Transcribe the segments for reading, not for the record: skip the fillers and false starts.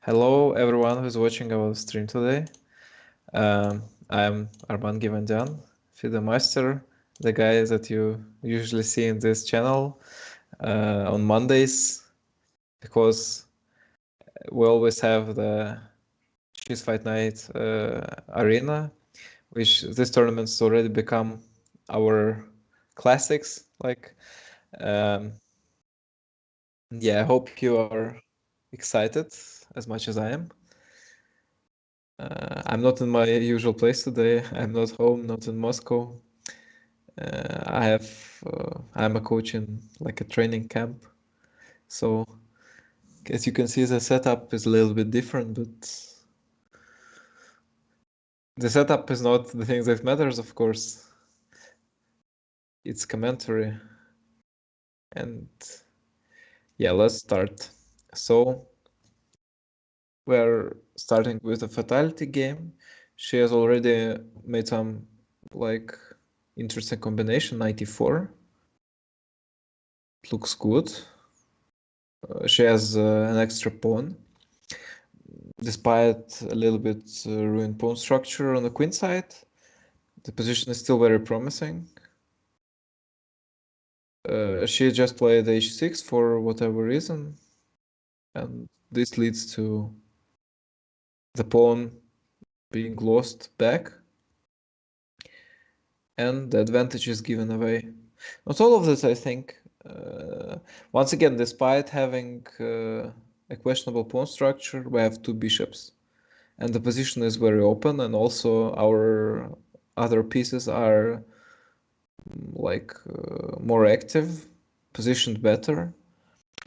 Hello, everyone who's watching our stream today. I'm Arman Givandian, FIDE Master, the guy that you usually see in this channel on Mondays, because we always have the Cheese Fight Night arena, which this tournament's already become our classics. Yeah, I hope you are excited as much as I am. I'm not in my usual place today. I'm not home, not in Moscow. I'm a coach in like a training camp. So as you can see, the setup is a little bit different, but the setup is not the thing that matters, of course. It's commentary. And yeah, let's start. So we're starting with a fatality game. She has already made some like interesting combination, 94. It looks good. She has an extra pawn. Despite a little bit ruined pawn structure on the queen side, the position is still very promising. She just played h6 for whatever reason, and this leads to the pawn being lost back, and the advantage is given away. Not all of this, I think. Once again, despite having a questionable pawn structure, we have two bishops, and the position is very open, and also our other pieces are more active, positioned better,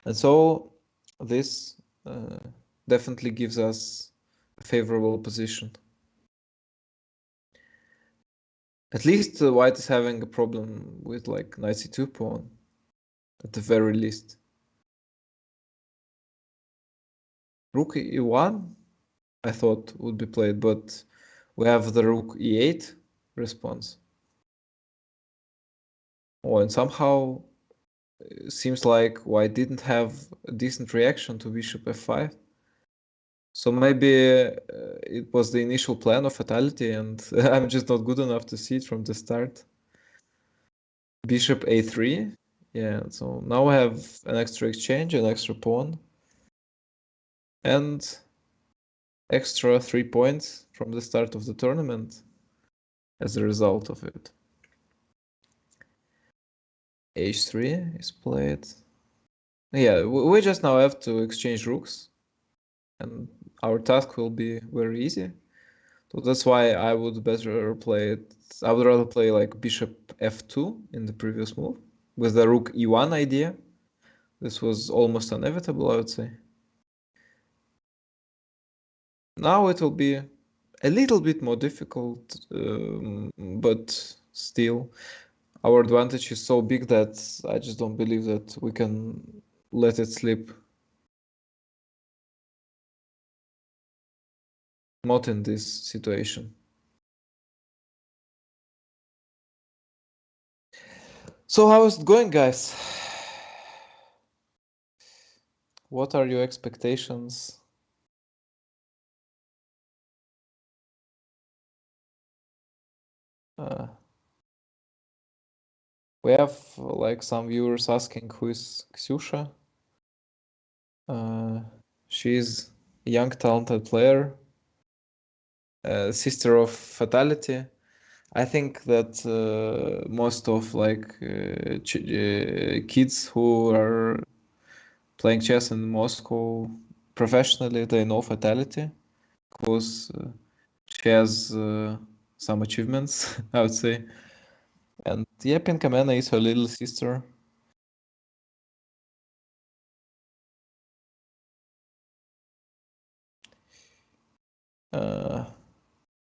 and so this definitely gives us a favorable position. At least white is having a problem with like knight c2 pawn, at the very least. Rook e1, I thought would be played, but we have the rook e8 response. Oh, and somehow it seems like white didn't have a decent reaction to bishop f5. So maybe it was the initial plan of fatality, and I'm just not good enough to see it from the start. Bishop a3. Yeah, so now I have an extra exchange, an extra pawn, and extra 3 points from the start of the tournament as a result of it. h3 is played. Yeah, we just now have to exchange rooks, and our task will be very easy. So that's why I would better play it. I would rather play like bishop f2 in the previous move with the rook e1 idea. This was almost inevitable, I would say. Now it will be a little bit more difficult, but still, our advantage is so big that I just don't believe that we can let it slip. Not in this situation. So how is it going, guys? What are your expectations? We have like some viewers asking who is Ksyusha. She's a young talented player, sister of Fatality. I think that most of like kids who are playing chess in Moscow professionally, they know Fatality because she has some achievements, I would say. And yeah, Pinkamena is her little sister.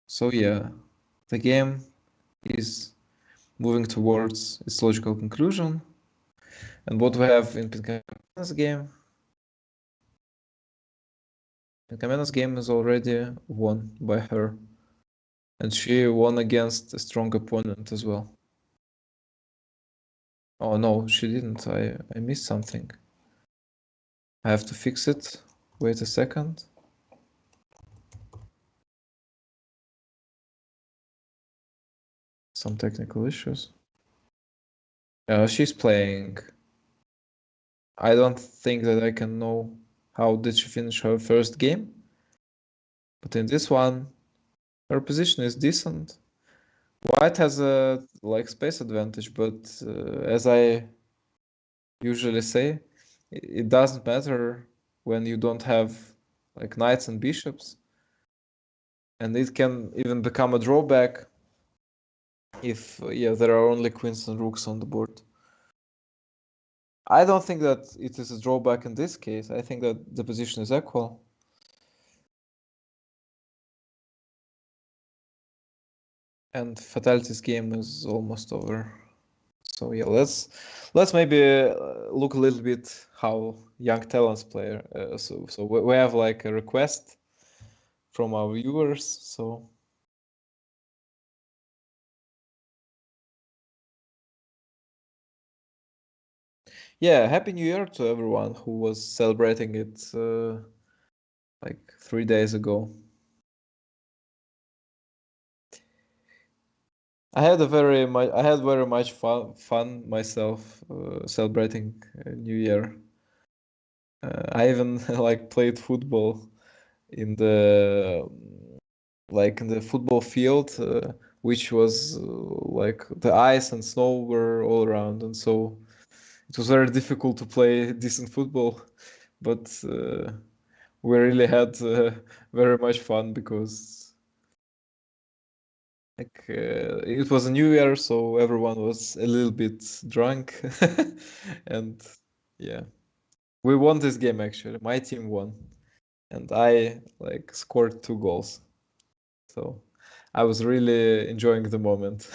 So yeah, the game is moving towards its logical conclusion. And what we have in Pinkamena's game, Pinkamena's game is already won by her. And she won against a strong opponent as well. Oh no, she didn't. I missed something. I have to fix it. Wait a second. some technical issues. She's playing. I don't think that I can know how did she finish her first game. But in this one, her position is decent. White has a like space advantage, but as I usually say, it doesn't matter when you don't have like knights and bishops, and it can even become a drawback if there are only queens and rooks on the board. I don't think that it is a drawback in this case. I think that the position is equal. And Fatality's game is almost over. So yeah, let's maybe look a little bit how young talents play. So we have like a request from our viewers. So yeah, Happy New Year to everyone who was celebrating it like 3 days ago. I had very much fun myself celebrating New Year. I even like played football in the football field, which was like the ice and snow were all around, and so it was very difficult to play decent football. But we really had very much fun because it was a new year, so everyone was a little bit drunk, and yeah, we won this game actually. My team won, and I like scored 2 goals, so I was really enjoying the moment.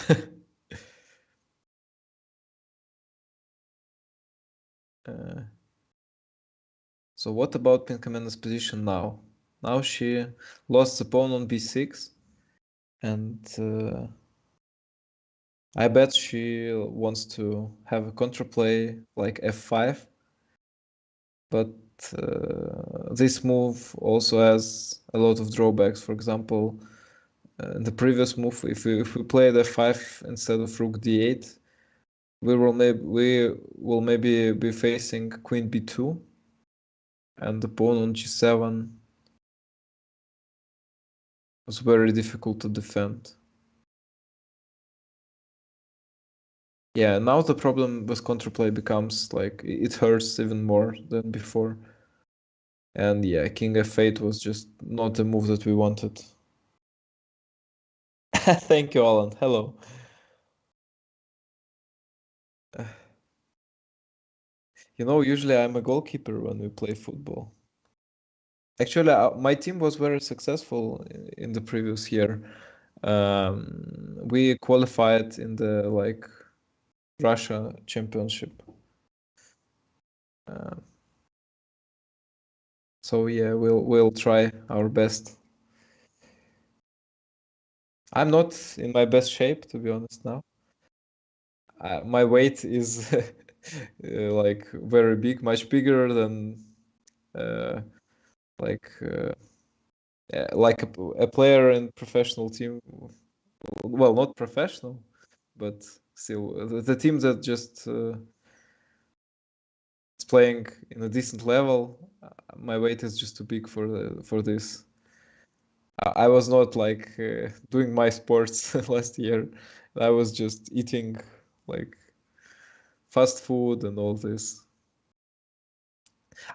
So what about Pinkamena's position now? Now she lost the pawn on b6, and I bet she wants to have a counterplay like f5. But this move also has a lot of drawbacks. For example, in the previous move, if we played f5 instead of rook d8, we will maybe be facing queen b2, and the pawn on g7 was very difficult to defend. Yeah, now the problem with counterplay becomes like it hurts even more than before. And yeah, king f8 was just not the move that we wanted. Thank you, Alan. Hello. You know, usually I'm a goalkeeper when we play football. Actually, my team was very successful in the previous year. We qualified in the like Russia championship. So yeah, we'll try our best. I'm not in my best shape, to be honest now. My weight is like very big, much bigger than uh, like a player in professional team. Well, not professional, but still the team that just is playing in a decent level. My weight is just too big for this. I was not like doing my sports last year. I was just eating like fast food and all this.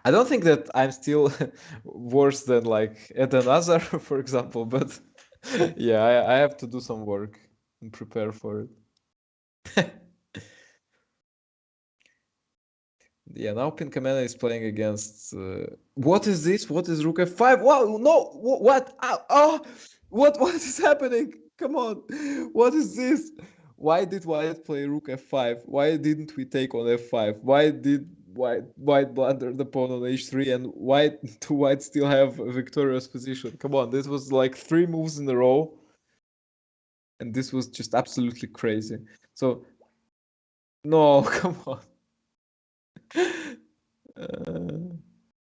I don't think that I'm still worse than like Eden Hazard, for example, but yeah, I have to do some work and prepare for it. Yeah, now Pinkamena is playing against. What is this? What is Rook F5? Wow, no! What? Oh, what is happening? Come on! What is this? Why did White play Rook F5? Why didn't we take on F5? Why did White blunder the pawn on H3? And why do White still have a victorious position? Come on, this was like 3 moves in a row, and this was just absolutely crazy. So, no, come on.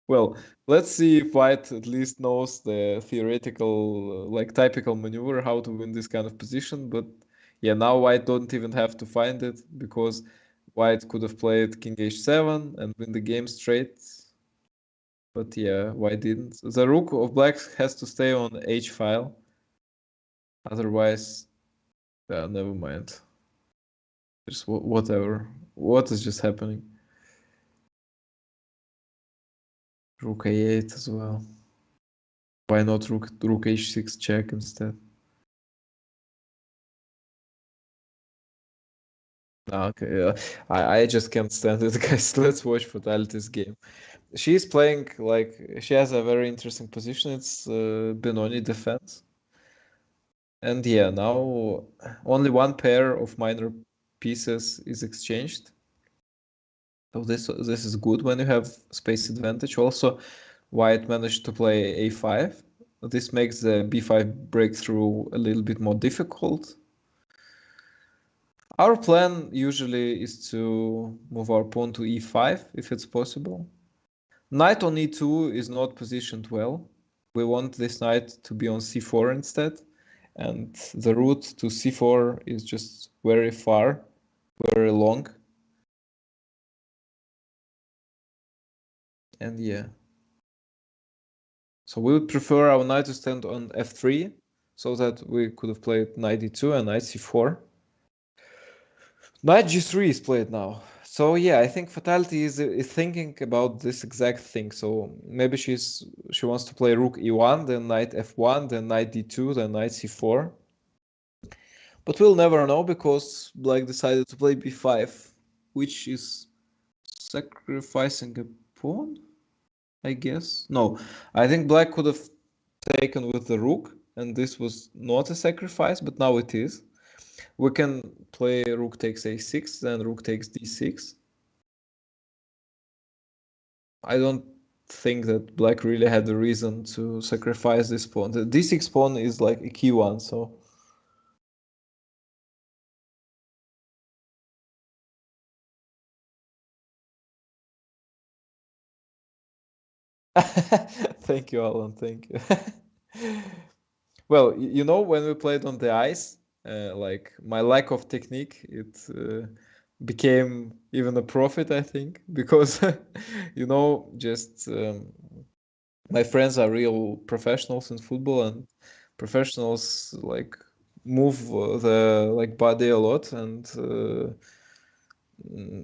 Well, let's see if White at least knows the theoretical, like typical maneuver, how to win this kind of position. But Yeah, now white don't even have to find it because white could have played king h7 and win the game straight. But yeah, white didn't. The rook of black has to stay on h file. Otherwise, never mind. Just whatever. What is just happening? Rook a8 as well. Why not rook h6 check instead? Okay, I just can't stand it, guys. Let's watch Fatality's game. She's playing like she has a very interesting position. It's Benoni defense, and yeah, now only one pair of minor pieces is exchanged. So this is good when you have space advantage. Also, white managed to play a5. This makes the b5 breakthrough a little bit more difficult. Our plan usually is to move our pawn to e5 if it's possible. Knight on e2 is not positioned well. We want this knight to be on c4 instead. And the route to c4 is just very far, very long. And yeah. So we would prefer our knight to stand on f3 so that we could have played knight e2 and knight c4. Knight g3 is played now. So yeah, I think Fatality is thinking about this exact thing. So maybe she wants to play rook e1, then knight f1, then knight d2, then knight c4. But we'll never know because black decided to play b5, which is sacrificing a pawn, I guess. No, I think black could have taken with the rook, and this was not a sacrifice, but now it is. We can play rook takes a6, then rook takes d6. I don't think that black really had the reason to sacrifice this pawn. The d6 pawn is like a key one, so... Thank you, Alan, thank you. Well, you know, when we played on the ice, like my lack of technique, it became even a profit, I think, because, you know, just my friends are real professionals in football, and professionals like move the like body a lot, and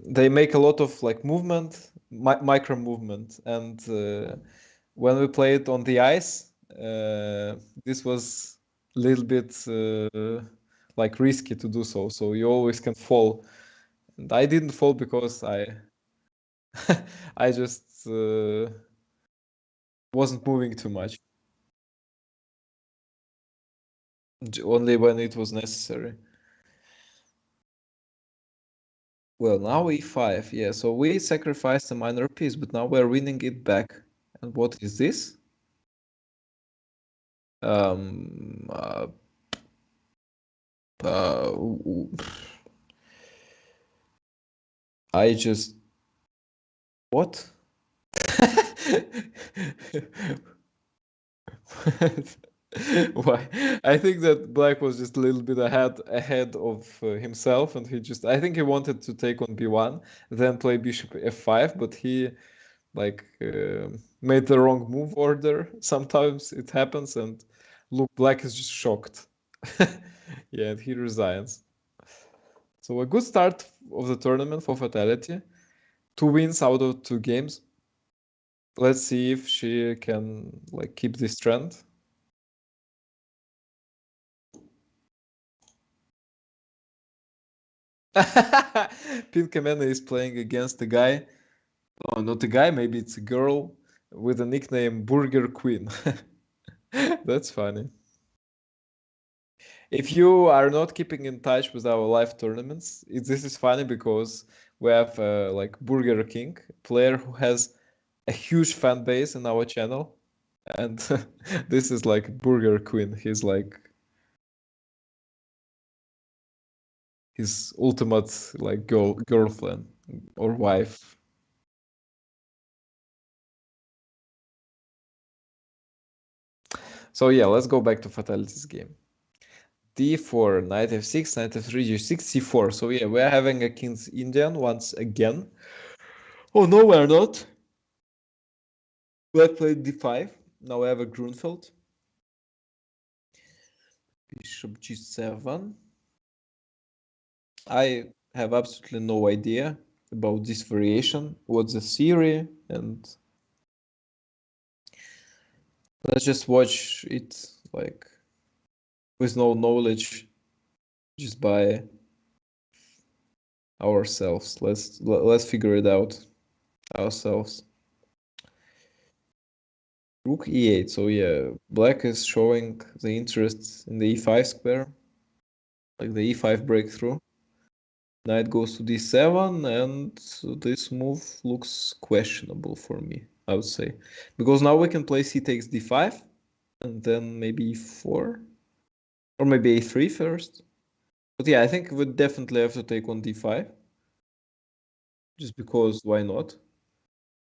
they make a lot of like movement, micro movement, and when we played on the ice, this was a little bit like risky to do so. So you always can fall, and I didn't fall because I I just wasn't moving too much, only when it was necessary. Well, now e5, yeah. So we sacrificed a minor piece, but now we're winning it back. And what is this? Um, uh, uh, I just what? Why? I think that black was just a little bit ahead of himself, and I think he wanted to take on b1, then play bishop f5, but he like made the wrong move order. Sometimes it happens, and look, black is just shocked. Yeah, and he resigns. So a good start of the tournament for Fatality. 2 wins out of 2 games. Let's see if she can like keep this trend. Pinkamena is playing against a guy. Oh, not a guy, maybe it's a girl with a nickname Burger Queen. That's funny. If you are not keeping in touch with our live tournaments, this is funny because we have like Burger King, player who has a huge fan base in our channel, and this is like Burger Queen. He's like his ultimate like girlfriend or wife. So yeah, let's go back to Fatality's game. d4, knight f6, knight f3, g6, c4. So yeah, we're having a King's Indian once again. Oh no, we're not. Black played d5. Now we have a Grunfeld. Bishop g7. I have absolutely no idea about this variation. What's the theory? And let's just watch it like with no knowledge, just by ourselves. Let's figure it out ourselves. Rook e8. So yeah, black is showing the interest in the e5 square, like the e5 breakthrough. Knight goes to d7, and this move looks questionable for me, I would say. Because now we can play c takes d5, and then maybe e4, or maybe a3 first. But yeah, I think we definitely have to take on d5, just because why not?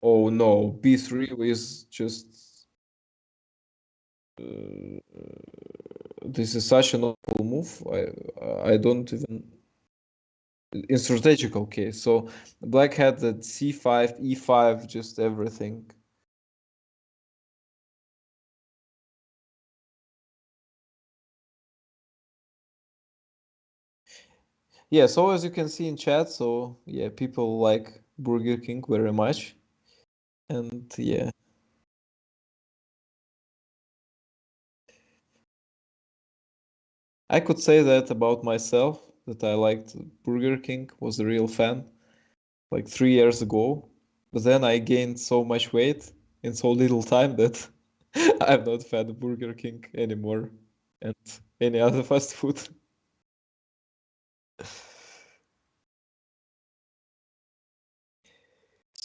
Oh no, b3 is just... this is such an awful move. I don't even... In strategical case. So black had that c5, e5, just everything. Yeah, so as you can see in chat, so yeah, people like Burger King very much. And yeah. I could say that about myself, that I liked Burger King, was a real fan, like 3 years ago. But then I gained so much weight in so little time that I'm not fan of Burger King anymore, and any other fast food.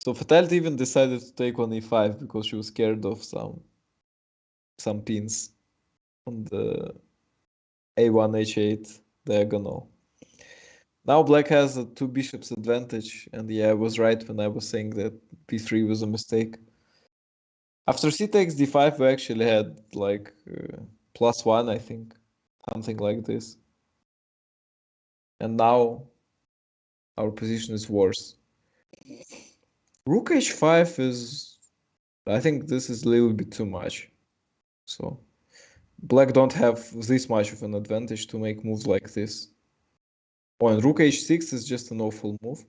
So Fatality even decided to take on e5 because she was scared of some pins on the a1, h8 diagonal. Now black has a two bishops advantage, and yeah, I was right when I was saying that b3 was a mistake. After c takes d5, we actually had like +1, I think, something like this. And now our position is worse. Rook h5 is... I think this is a little bit too much. So black don't have this much of an advantage to make moves like this. Oh, and rook h6 is just an awful move.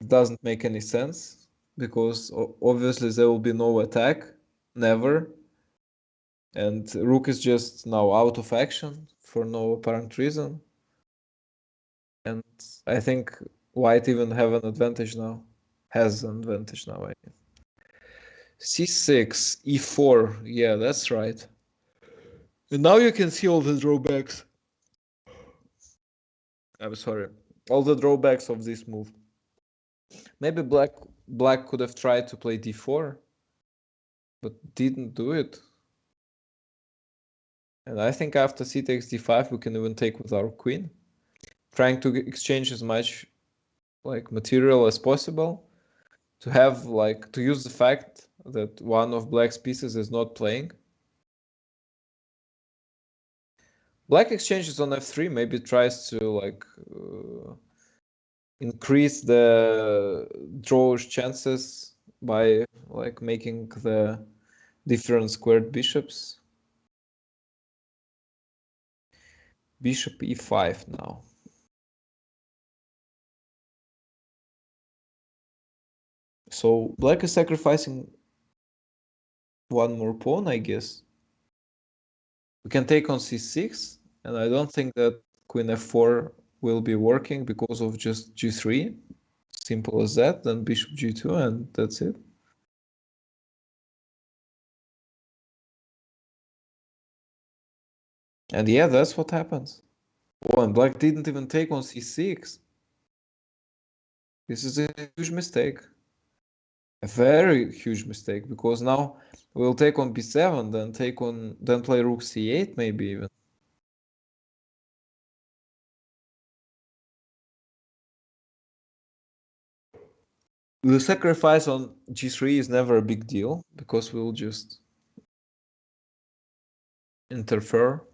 It doesn't make any sense, because obviously there will be no attack, never. And rook is just now out of action for no apparent reason. And I think white even have an advantage now. Has an advantage now, I mean. c6, e4. Yeah, that's right. And now you can see all the drawbacks. I'm sorry. All the drawbacks of this move. Maybe black could have tried to play d4, but didn't do it. And I think after c takes d5, we can even take with our queen, trying to exchange as much like material as possible, to have like to use the fact that one of black's pieces is not playing. Black exchanges on f3, maybe tries to like increase the draw chances by like making the different squared bishops. Bishop e5 now. So black is sacrificing one more pawn, I guess. We can take on c6, and I don't think that queen f4 will be working because of just g3. Simple as that. Then bishop g2, and that's it. And yeah, that's what happens. Oh, and black didn't even take on c6. This is a huge mistake. A very huge mistake, because now we'll take on b7, then play rook c8 maybe even. The sacrifice on g3 is never a big deal, because we'll just interfere.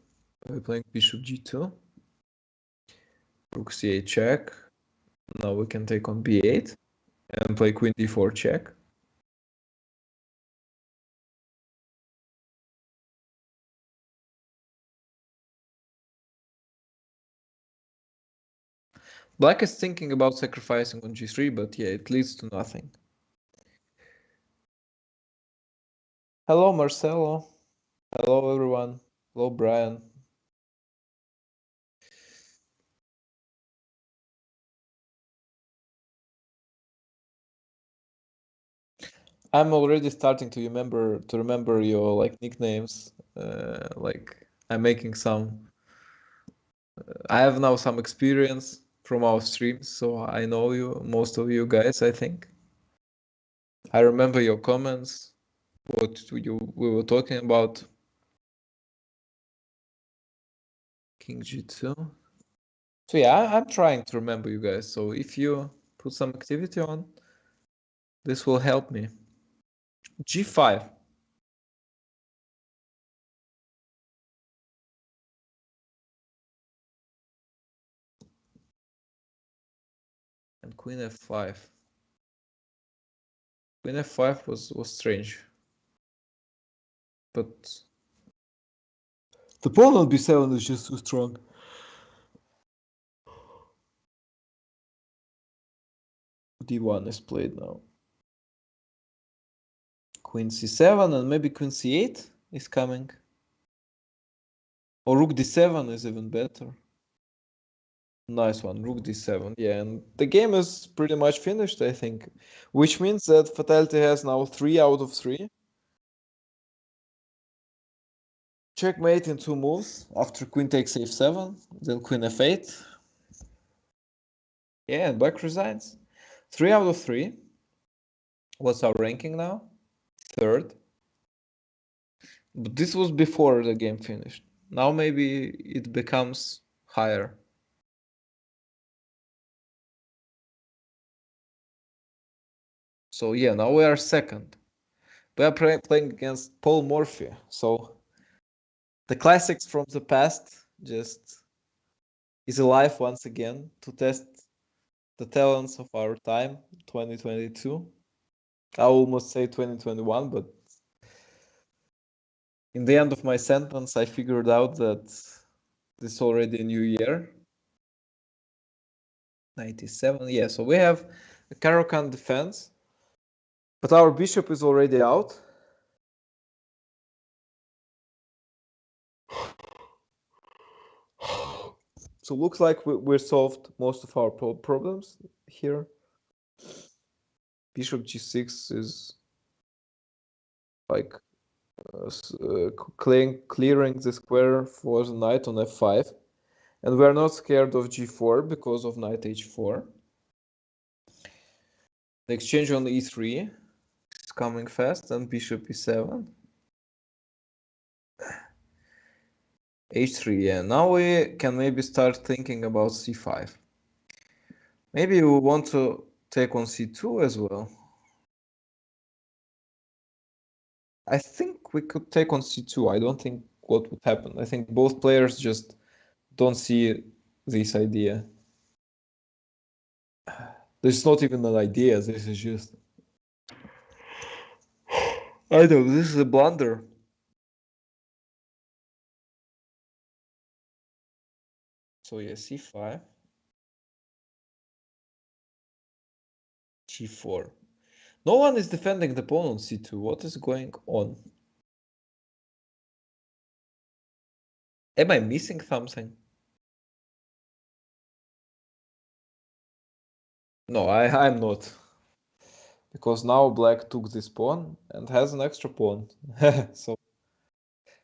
We're playing bishop g2. Rook c8 check. Now we can take on b8 and play queen d4 check. Black is thinking about sacrificing on g3, but yeah, it leads to nothing. Hello, Marcelo. Hello, everyone. Hello, Brian. I'm already starting to remember your like nicknames. Like I'm making some. I have now some experience from our streams, so I know most of you guys, I think. I remember your comments, what we were talking about. King G2. So yeah, I'm trying to remember you guys. So if you put some activity on, this will help me. G5. And Queen F5. Queen F5 was strange. But the pawn on B7 is just too strong. D1 is played now. Queen C7 and maybe Queen C8 is coming. Or Rook D7 is even better. Nice one, Rook D7. Yeah, and the game is pretty much finished, I think. Which means that Fatality has now 3 out of 3. Checkmate in 2 moves after Queen takes F7, then Queen F8. Yeah, and Black resigns. 3 out of 3. What's our ranking now? 3rd. But this was before the game finished. Now maybe it becomes higher. So yeah, now we are 2nd. We are playing against Paul Morphy. So the classics from the past just is alive once again to test the talents of our time, 2022. I almost say 2021, but in the end of my sentence, I figured out that this is already a new year. 97, yeah, so we have a Caro-Kann defense, but our bishop is already out. So looks like we're solved most of our problems here. Bishop g6 is like clearing the square for the knight on f5. And we're not scared of g4 because of knight h4. The exchange on e3 is coming fast, and bishop e7. h3, yeah. Now we can maybe start thinking about c5. Maybe we want to take on c2 as well. I think we could take on c2. I don't think what would happen. I think both players just don't see this idea. This is not even an idea. This is just... I know, this is a blunder. So yeah, c5. g4. No one is defending the pawn on c2. What is going on? Am I missing something? No, I'm not. Because now black took this pawn and has an extra pawn. So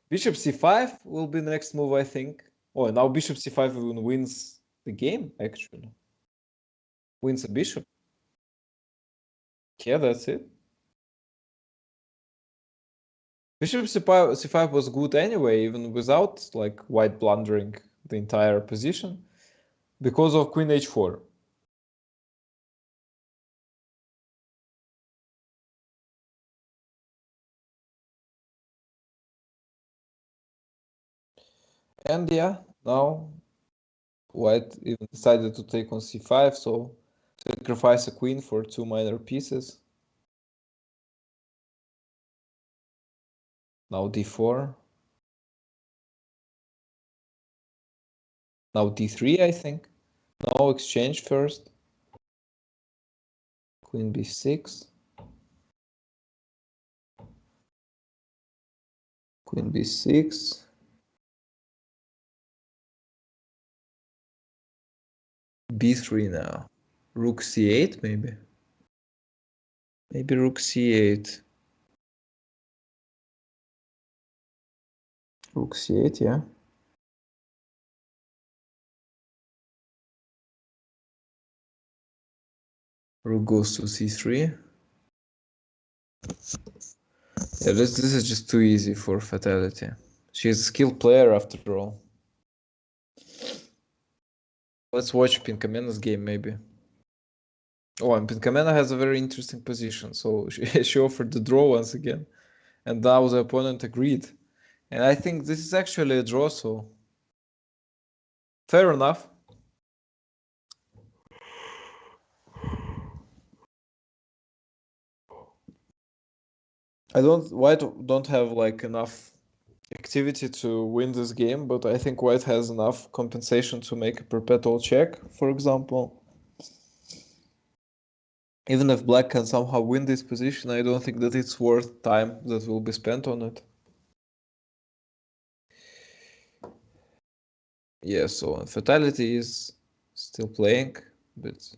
bishop c5 will be the next move, I think. Oh, and now bishop c5 even wins the game, actually. Wins a bishop. Yeah, that's it. Bishop c5 was good anyway, even without like white blundering the entire position, because of queen h4. And yeah, now white even decided to take on c5, so sacrifice a queen for 2 minor pieces. Now d4. Now d3, I think. No, exchange first. Queen b6. Queen b6. b3 now. Rook c8 maybe. Maybe rook c8. Rook c8, yeah. Rook goes to c3. Yeah, this is just too easy for Fatality. She's a skilled player after all. Let's watch Pinkamena's game maybe. Oh, and Pinkamena has a very interesting position. So she offered the draw once again. And now the opponent agreed. And I think this is actually a draw, so fair enough. White don't have like enough activity to win this game, but I think white has enough compensation to make a perpetual check, for example. Even if black can somehow win this position, I don't think that it's worth time that will be spent on it. Yeah, so Fatality is still playing, but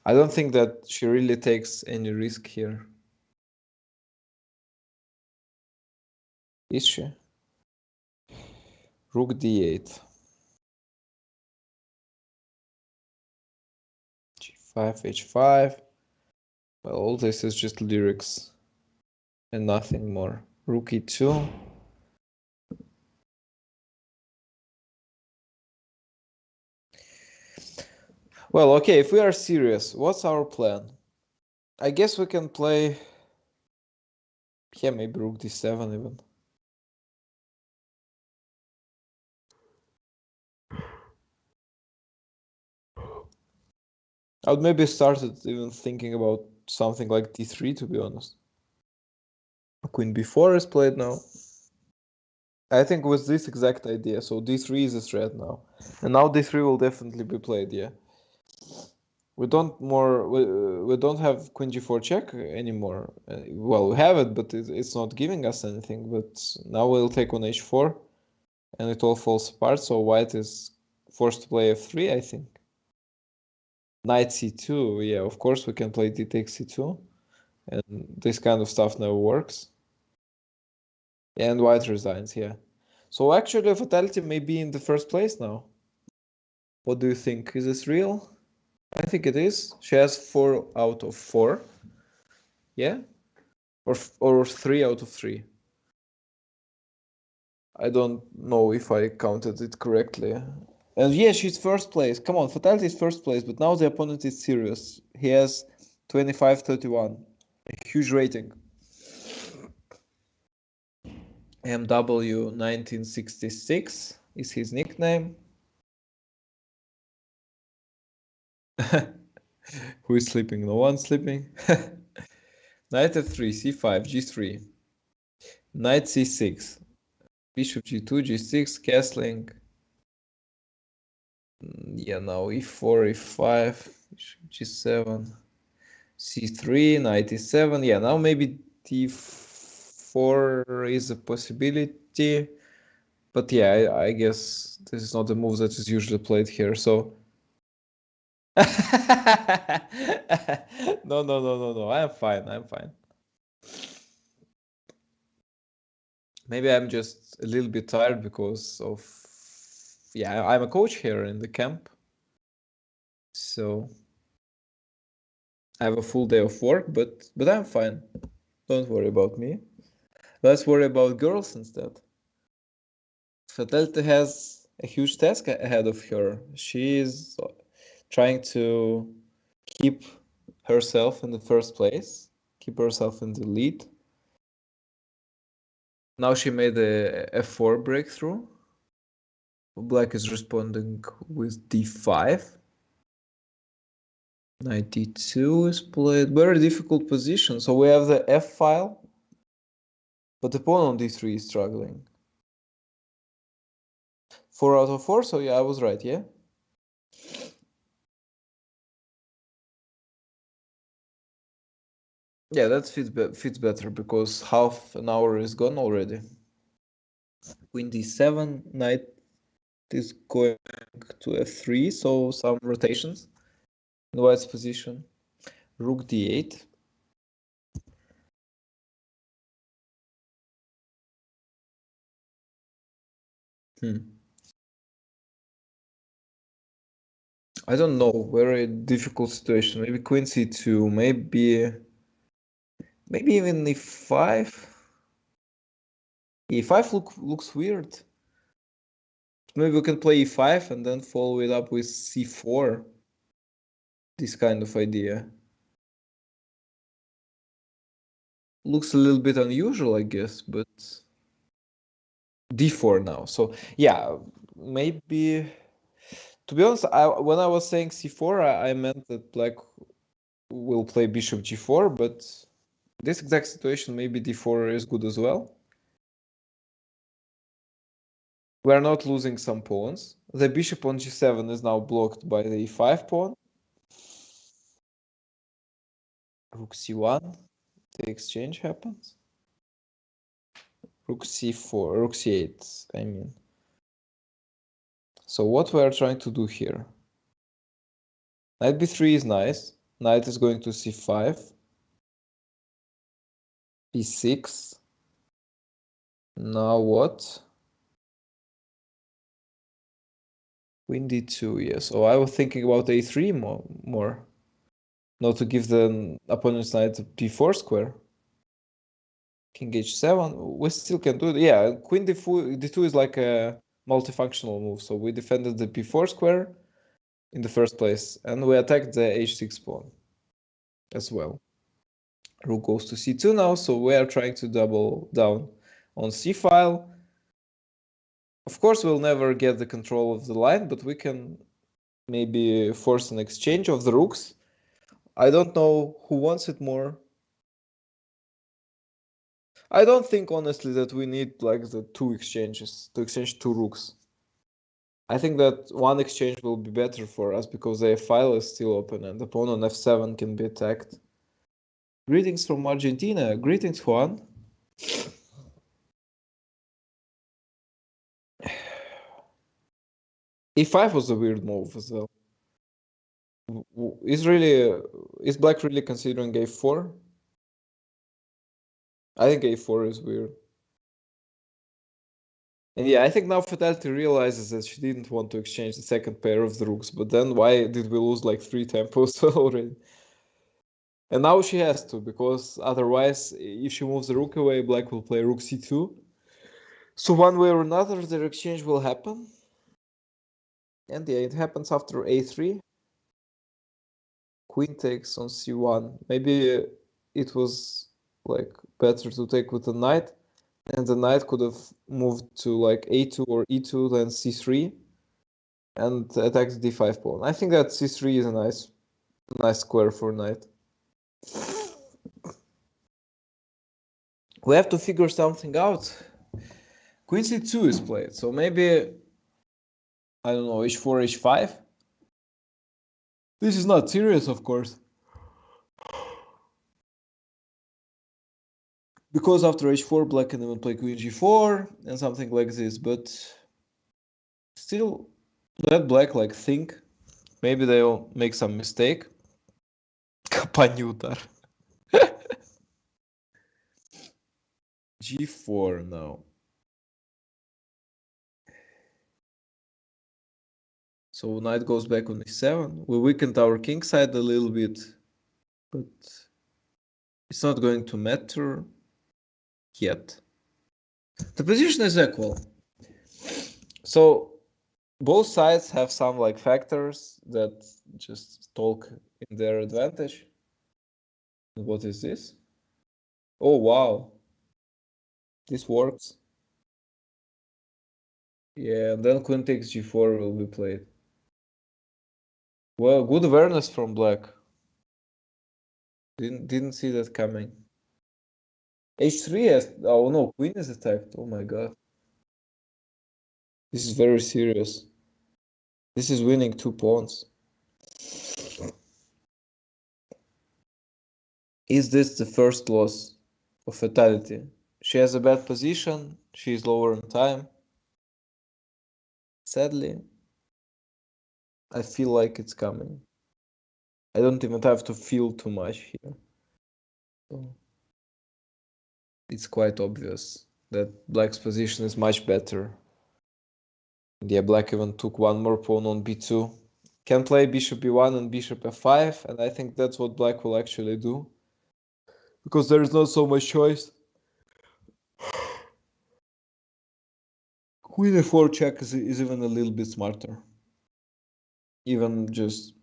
I don't think that she really takes any risk here. Is she? Rook d8. g5, h5. Well, all this is just lyrics and nothing more. Rook e2. Well, okay, if we are serious, what's our plan? I guess we can play... Yeah, maybe rook d7 even. I would maybe started even thinking about something like d3, to be honest. Queen b4 is played now. I think with this exact idea, so d3 is a threat now. And now d3 will definitely be played, yeah. We don't have queen g4 check anymore. Well, we have it, but it's not giving us anything. But now we'll take on h4, and it all falls apart. So white is forced to play f3, I think. Knight c2, yeah, of course we can play d takes c2, and this kind of stuff never works. And white resigns, yeah. So actually, Fatality may be in the first place now. What do you think? Is this real? I think it is. She has 4 out of 4. Yeah? Or 3 out of 3. I don't know if I counted it correctly. And yeah, she's first place. Come on, Fatality is first place, but now the opponent is serious. He has 25-31. A huge rating. MW 1966 is his nickname. Who is sleeping? No one's sleeping. Knight f3, c5, g3. Knight c6. Bishop g2, g6, castling. Yeah, now e4, e5, bishop g7, c3, knight e7. Yeah, now maybe d4 is a possibility. But yeah, I guess this is not the move that is usually played here, so... No, I'm fine, I'm fine. Maybe I'm just a little bit tired because of... Yeah, I'm a coach here in the camp. So I have a full day of work, but I'm fine. Don't worry about me. Let's worry about girls instead. Fatality has a huge task ahead of her. She is trying to keep herself in the first place, keep herself in the lead. Now she made a f4 breakthrough. Black is responding with d5. Knight d2 is played. Very difficult position. So we have the f file, but the pawn on d3 is struggling. 4 out of 4, so yeah, I was right, yeah? Yeah, that fits better because half an hour is gone already. Queen d7, knight is going to f3, so some rotations in white's position. Rook d8. I don't know, very difficult situation. Maybe queen c2, maybe even e5. E5 looks weird. Maybe we can play e5 and then follow it up with c4. This kind of idea. Looks a little bit unusual, I guess, but d4 now. So yeah, maybe. To be honest, when I was saying c4, I meant that black will play bishop g4, but this exact situation, maybe d4 is good as well. We are not losing some pawns. The bishop on g7 is now blocked by the e5 pawn. Rook c1, the exchange happens. Rook c4, rook c8, I mean. So what we are trying to do here? Knight b3 is nice. Knight is going to c5. b6. Now what? Queen d2, yes. Oh, I was thinking about a3 more. Not to give the opponent's knight a d4 square. King h7, we still can do it. Yeah, queen d2 is like a multifunctional move. So we defended the b4 square in the first place, and we attacked the h6 pawn as well. Rook goes to c2 now, so we are trying to double down on c file. Of course, we'll never get the control of the line, but we can maybe force an exchange of the rooks. I don't know who wants it more. I don't think, honestly, that we need like the two exchanges to exchange two rooks. I think that one exchange will be better for us because the file is still open and the pawn on f7 can be attacked. Greetings from Argentina. Greetings, Juan. e5 was a weird move as well. Is black really considering a4? I think a4 is weird. And yeah, I think now Fatality realizes that she didn't want to exchange the second pair of the rooks, but then why did we lose like 3 tempos already? And now she has to, because otherwise, if she moves the rook away, black will play rook c2. So one way or another, their exchange will happen. And yeah, it happens after a3. Queen takes on c1. Maybe it was like better to take with the knight, and the knight could have moved to like a2 or e2, then c3, and attack the d5 pawn. I think that c3 is a nice square for knight. We have to figure something out. Queen c2 is played, so maybe, I don't know, h4, h5. This is not serious, of course. Because after h4, black can even play queen g4 and something like this, but still, let black like think. Maybe they'll make some mistake. Kapanyutar. g4 now. So knight goes back on e7. We weakened our king side a little bit, but it's not going to matter yet. The position is equal. So both sides have some like factors that just talk in their advantage. What is this? Oh, wow. This works. Yeah, and then queen takes g4 will be played. Well, good awareness from black. Didn't see that coming. h3 has... Oh no, queen is attacked. Oh my god. This is very serious. This is winning 2 pawns. Is this the first loss of Fatality? She has a bad position. She's lower in time. Sadly, I feel like it's coming. I don't even have to feel too much here. So it's quite obvious that black's position is much better. Yeah, black even took one more pawn on b2. Can play bishop b1 and bishop f5, and I think that's what black will actually do. Because there is not so much choice. Queen f4 check is even a little bit smarter. Even just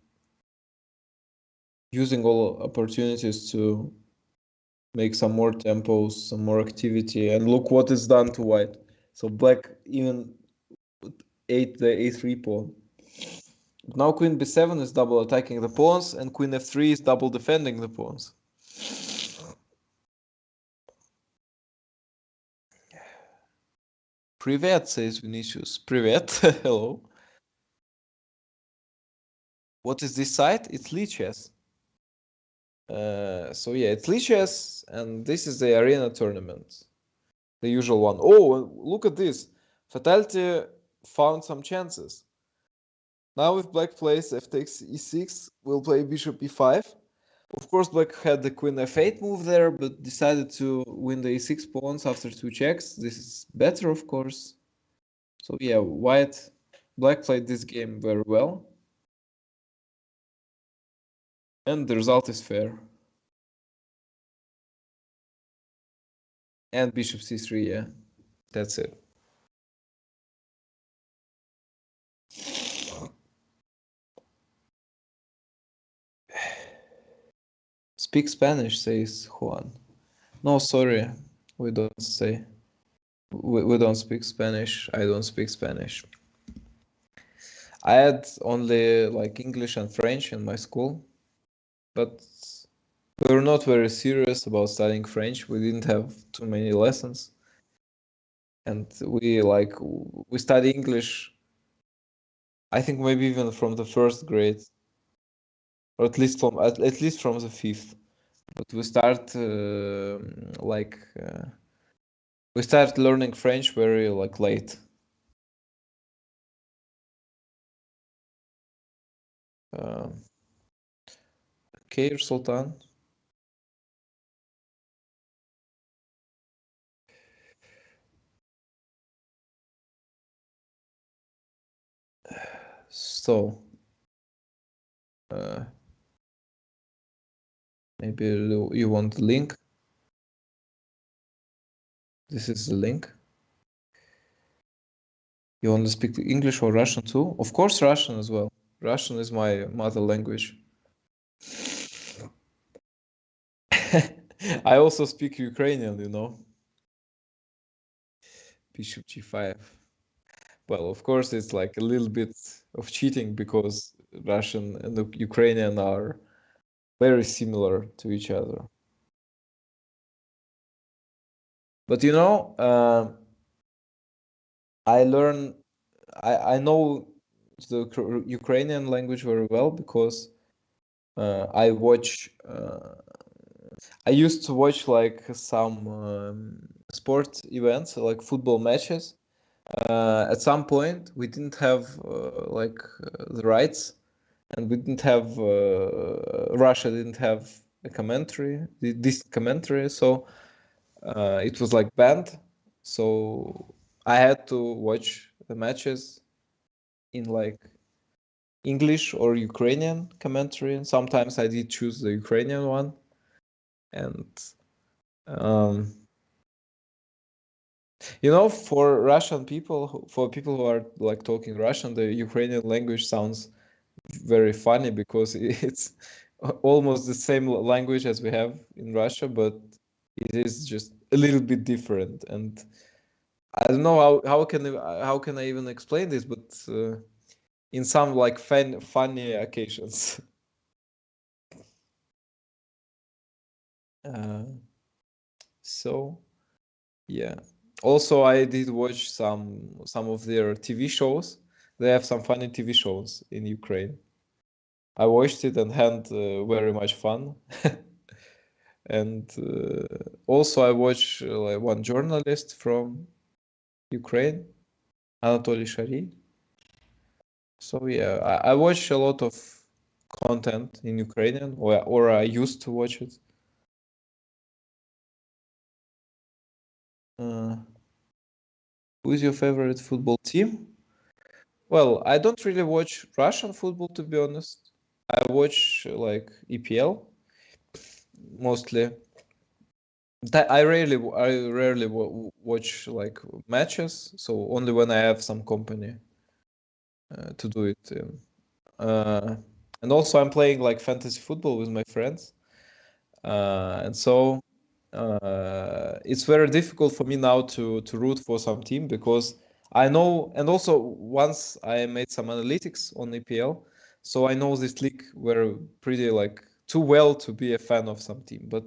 using all opportunities to make some more tempos, some more activity, and look what is done to white. So black even ate the a3 pawn. Now queen b7 is double attacking the pawns, and queen f3 is double defending the pawns. Privet, says Vinicius. Privet, hello. What is this site? It's lichess. So yeah, it's lichess, and this is the arena tournament. The usual one. Oh, look at this. Fatality found some chances. Now if black plays f takes e6, we'll play bishop e5. Of course, black had the queen f8 move there, but decided to win the e6 pawns after 2 checks. This is better, of course. So yeah, black played this game very well. And the result is fair. And bishop c3, yeah. That's it. Speak Spanish, says Juan. No, sorry, we don't say. We don't speak Spanish. I don't speak Spanish. I had only like English and French in my school, but we were not very serious about studying French. We didn't have too many lessons, and we study English. I think maybe even from the first grade, or at least from the fifth. But we start learning French very like late. Okay, Sultan. So, maybe you want the link. This is the link. You want to speak English or Russian too? Of course, Russian as well. Russian is my mother language. I also speak Ukrainian, you know. Bishop g5. Well, of course, it's like a little bit of cheating because Russian and the Ukrainian are very similar to each other. But you know, I know the Ukrainian language very well because I used to watch like some sport events, like football matches. At some point, we didn't have the rights, and we didn't have Russia didn't have a commentary, this commentary, so it was like banned. So I had to watch the matches in like English or Ukrainian commentary, and sometimes I did choose the Ukrainian one. And you know, for Russian people, for people who are like talking Russian, the Ukrainian language sounds very funny because it's almost the same language as we have in Russia, but it is just a little bit different. And I don't know how can I even explain this, but in some like funny occasions. Uh, so yeah. Also, I did watch some of their TV shows. They have some funny TV shows in Ukraine. I watched it and had very much fun. And also, I watched like one journalist from Ukraine, Anatoly Shari. So yeah, I watch a lot of content in Ukrainian, or I used to watch it. Uh, who is your favorite football team? Well, I don't really watch Russian football, to be honest. I watch like EPL mostly. That I rarely watch like matches, so only when I have some company to do it in. And also I'm playing like fantasy football with my friends, and so it's very difficult for me now to root for some team because I know, and also once I made some analytics on EPL, so I know this league very pretty like too well to be a fan of some team. But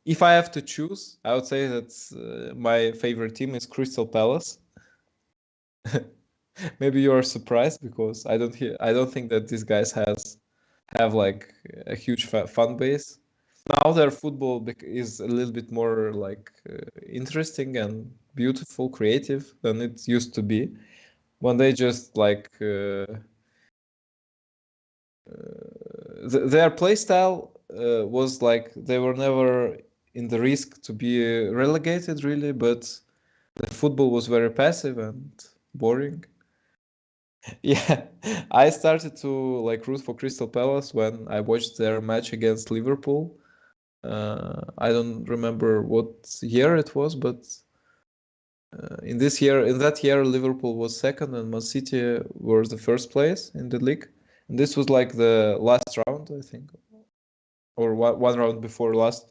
if I have to choose, I would say that my favorite team is Crystal Palace. Maybe you are surprised because I don't think that these guys have like a huge fan base. Now their football is a little bit more like interesting and beautiful, creative than it used to be. When they just like their play style was like they were never in the risk to be relegated really, but the football was very passive and boring. Yeah, I started to like root for Crystal Palace when I watched their match against Liverpool. I don't remember what year it was, but in that year, Liverpool was second and Man City were the first place in the league. And this was like the last round, I think, or one round before last.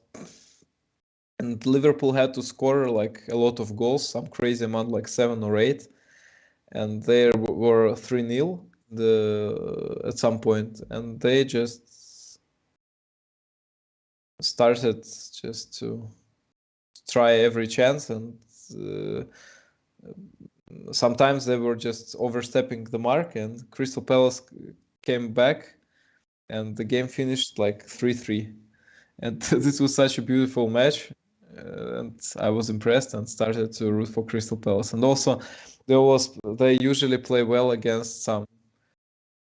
And Liverpool had to score like a lot of goals, some crazy amount, like 7 or 8, and they were 3-0 at some point, and they just started just to try every chance, and uh, sometimes they were just overstepping the mark, and Crystal Palace came back, and the game finished like 3-3. And this was such a beautiful match, and I was impressed and started to root for Crystal Palace. And also, they usually play well against some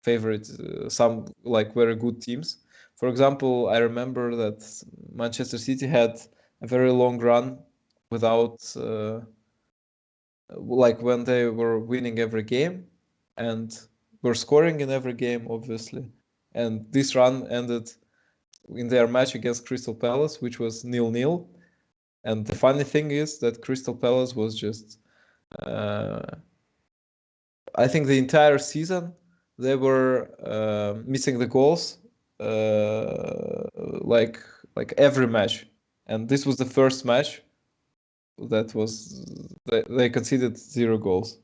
favorite, some like very good teams. For example, I remember that Manchester City had a very long run without like when they were winning every game and were scoring in every game, obviously. And this run ended in their match against Crystal Palace, which was 0-0. And the funny thing is that Crystal Palace was just, I think the entire season they were missing the goals, like every match. And this was the first match that was they conceded 0 goals.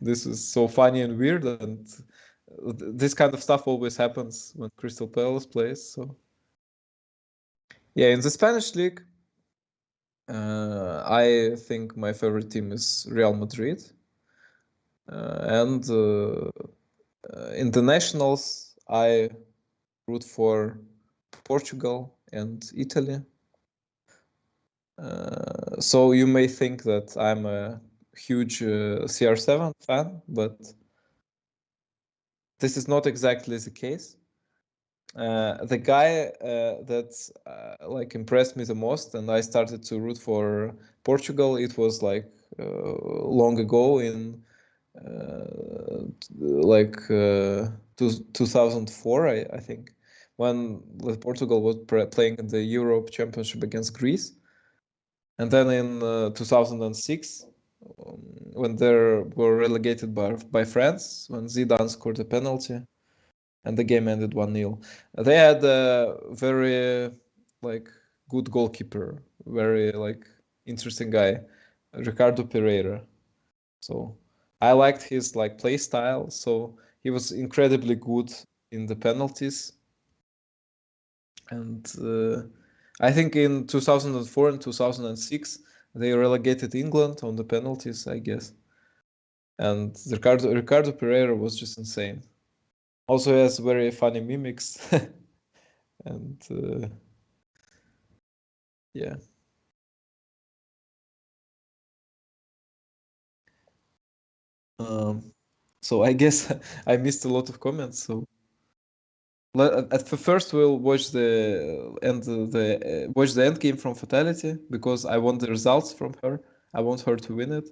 This is so funny and weird, and this kind of stuff always happens when Crystal Palace plays. So yeah, in the Spanish league, I think my favorite team is Real Madrid, and in the nationals, I root for Portugal and Italy. So you may think that I'm a huge CR7 fan, but this is not exactly the case. The guy that like impressed me the most, and I started to root for Portugal. It was like long ago in like 2004, I think, when Portugal was playing in the Europe Championship against Greece, and then in 2006. When they were relegated by France, when Zidane scored a penalty, and the game ended 1-0. They had a very like good goalkeeper, very like interesting guy, Ricardo Pereira. So I liked his like play style. So he was incredibly good in the penalties. And I think in 2004 and 2006 they relegated England on the penalties, I guess. And Ricardo Pereira was just insane. Also he has very funny mimics. And yeah. So I guess I missed a lot of comments. So at first we'll watch the end game from Fatality because I want the results from her. I want her to win it.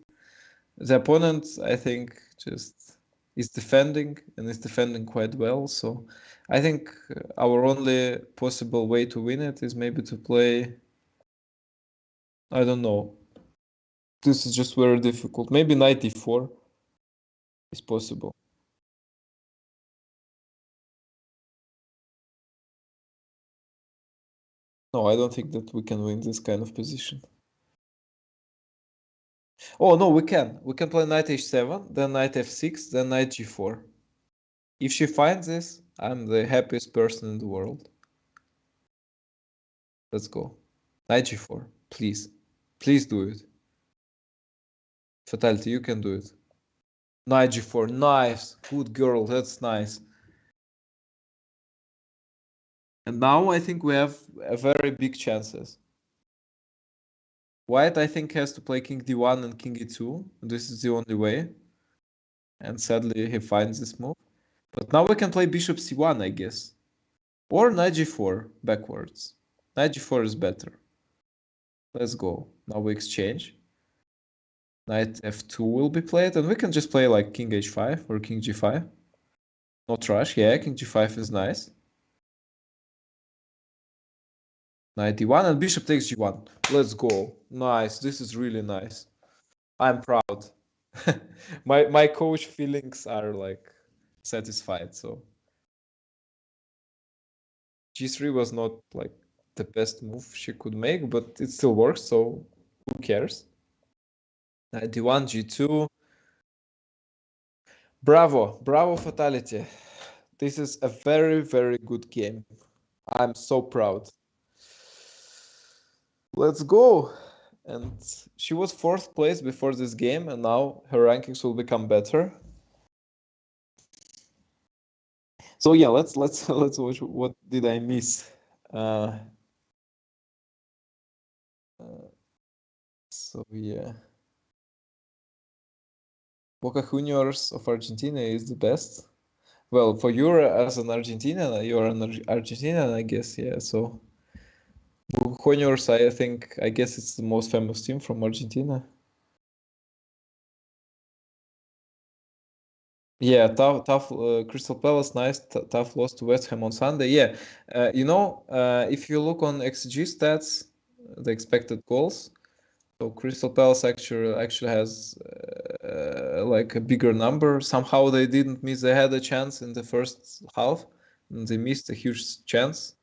The opponent, I think, just is defending and is defending quite well. So I think our only possible way to win it is maybe to play. I don't know. This is just very difficult. Maybe knight d4 is possible. No, I don't think that we can win this kind of position. Oh, no, we can. We can play knight h7, then knight f6, then knight g4. If she finds this, I'm the happiest person in the world. Let's go. Knight g4, please. Please do it. Fatality, you can do it. Knight g4, nice. Good girl, that's nice. And now I think we have a very big chances. White, I think, has to play king d1 and king e2. This is the only way. And sadly, he finds this move. But now we can play bishop c1, I guess. Or knight g4 backwards. Knight g4 is better. Let's go. Now we exchange. Knight f2 will be played, and we can just play like king h5 or king g5. No trash. Yeah, king g5 is nice. Knight d1 and bishop takes g1. Let's go. Nice. This is really nice. I'm proud. My coach feelings are like satisfied. So g3 was not like the best move she could make, but it still works. So who cares? Knight d1, g2. Bravo, bravo, Fatality. This is a very, very good game. I'm so proud. Let's go. And she was fourth place before this game, and now her rankings will become better. So yeah, let's watch what did I miss. So yeah, Boca Juniors of Argentina is the best. Well, for you as an Argentinian, you're an Argentinian, I guess. Yeah, so Boca Juniors, I guess it's the most famous team from Argentina. Yeah, tough. Crystal Palace, nice. Tough loss to West Ham on Sunday. Yeah, if you look on XG stats, the expected goals, so Crystal Palace actually has like a bigger number. Somehow they didn't miss. They had a chance in the first half, and they missed a huge chance.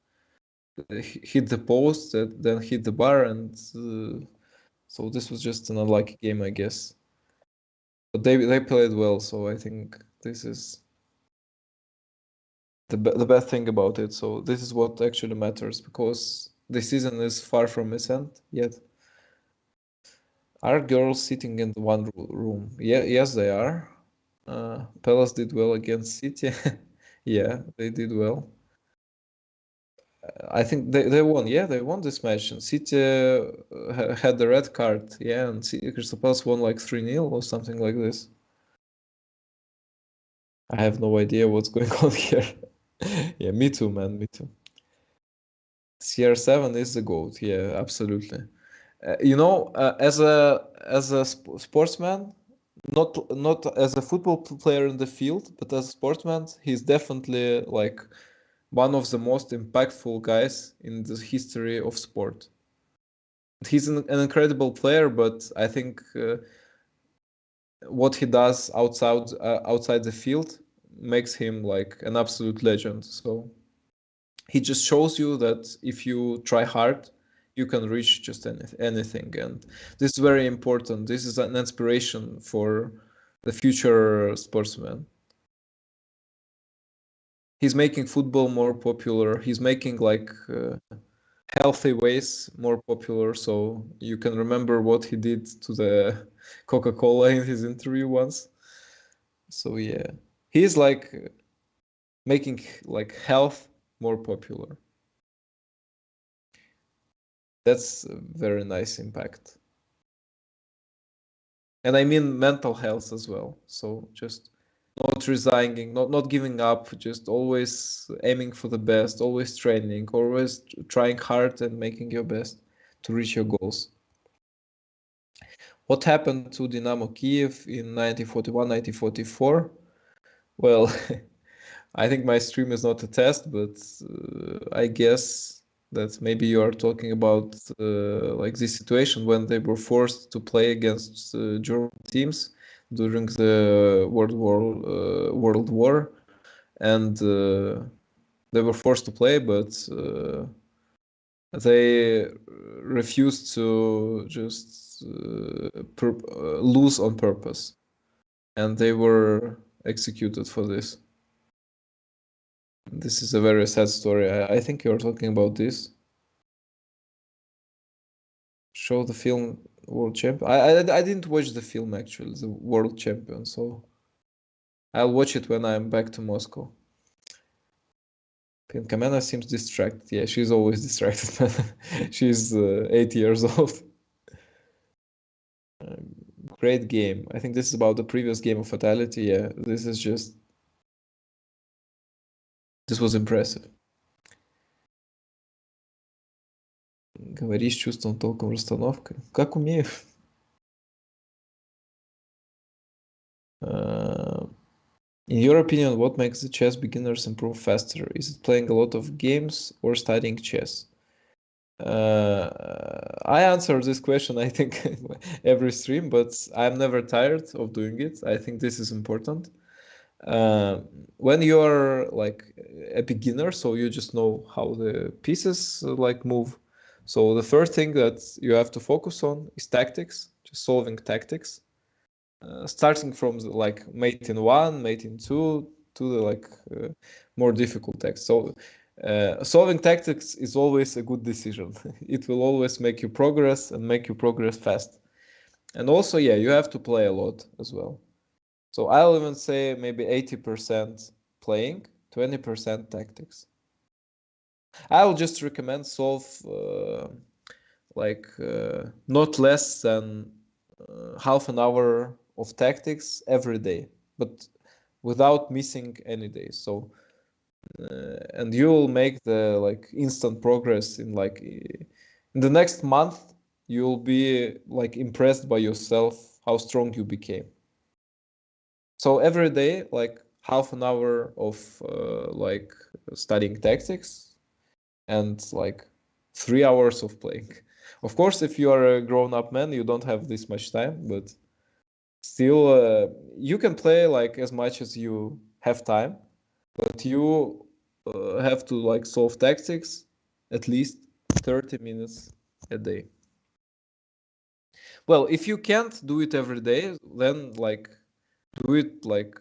They hit the post, then hit the bar, and so this was just an unlucky game, I guess. But they played well, so I think this is the best thing about it. So this is what actually matters because the season is far from its end yet. Are girls sitting in one room? Yeah, yes, they are. Palace did well against City. Yeah, they did well. I think they won. Yeah, they won this match. And City had the red card. Yeah, and Crystal Palace won like 3-0 or something like this. I have no idea what's going on here. Yeah, me too, man. Me too. CR7 is the GOAT. Yeah, absolutely. As a sportsman, not as a football player in the field, but as a sportsman, he's definitely like one of the most impactful guys in the history of sport. He's an incredible player, but I think what he does outside the field makes him like an absolute legend. So he just shows you that if you try hard, you can reach just anything. And this is very important. This is an inspiration for the future sportsman. He's making football more popular. He's making like healthy ways more popular. So you can remember what he did to the Coca-Cola in his interview once. So yeah, he's like making like health more popular. That's a very nice impact. And I mean mental health as well. So just not resigning, not giving up, just always aiming for the best, always training, always trying hard and making your best to reach your goals. What happened to Dynamo Kiev in 1941, 1944? Well, I think my stream is not a test, but I guess that maybe you are talking about like this situation when they were forced to play against German teams during the World War, and they were forced to play, but they refused to just lose on purpose, and they were executed for this. This is a very sad story. I think you're talking about this. Show the film World Champion. I didn't watch the film actually, the World Champion, so I'll watch it when I'm back to Moscow. Pinkamena seems distracted. Yeah, she's always distracted. She's 8 years old. Great game. I think this is about the previous game of Fatality. Yeah, this was impressive. Говори с чувством, толком, расстановкой. Как умею. In your opinion, what makes the chess beginners improve faster? Is it playing a lot of games or studying chess? I answer this question, I think, every stream, but I'm never tired of doing it. I think this is important. When you're like a beginner, so you just know how the pieces like move. So the first thing that you have to focus on is tactics, just solving tactics. Starting from the, like mate in 1, mate in 2 to the like more difficult text. So solving tactics is always a good decision. It will always make you progress and make you progress fast. And also, yeah, you have to play a lot as well. So I'll even say maybe 80% playing, 20% tactics. I'll just recommend solve not less than half an hour of tactics every day, but without missing any days. So and you'll make the like instant progress in like in the next month. You'll be like impressed by yourself how strong you became. So every day, like half an hour of like studying tactics and like 3 hours of playing. Of course, if you are a grown-up man, you don't have this much time, but still, you can play like as much as you have time, but you have to like solve tactics at least 30 minutes a day. Well, if you can't do it every day, then like do it like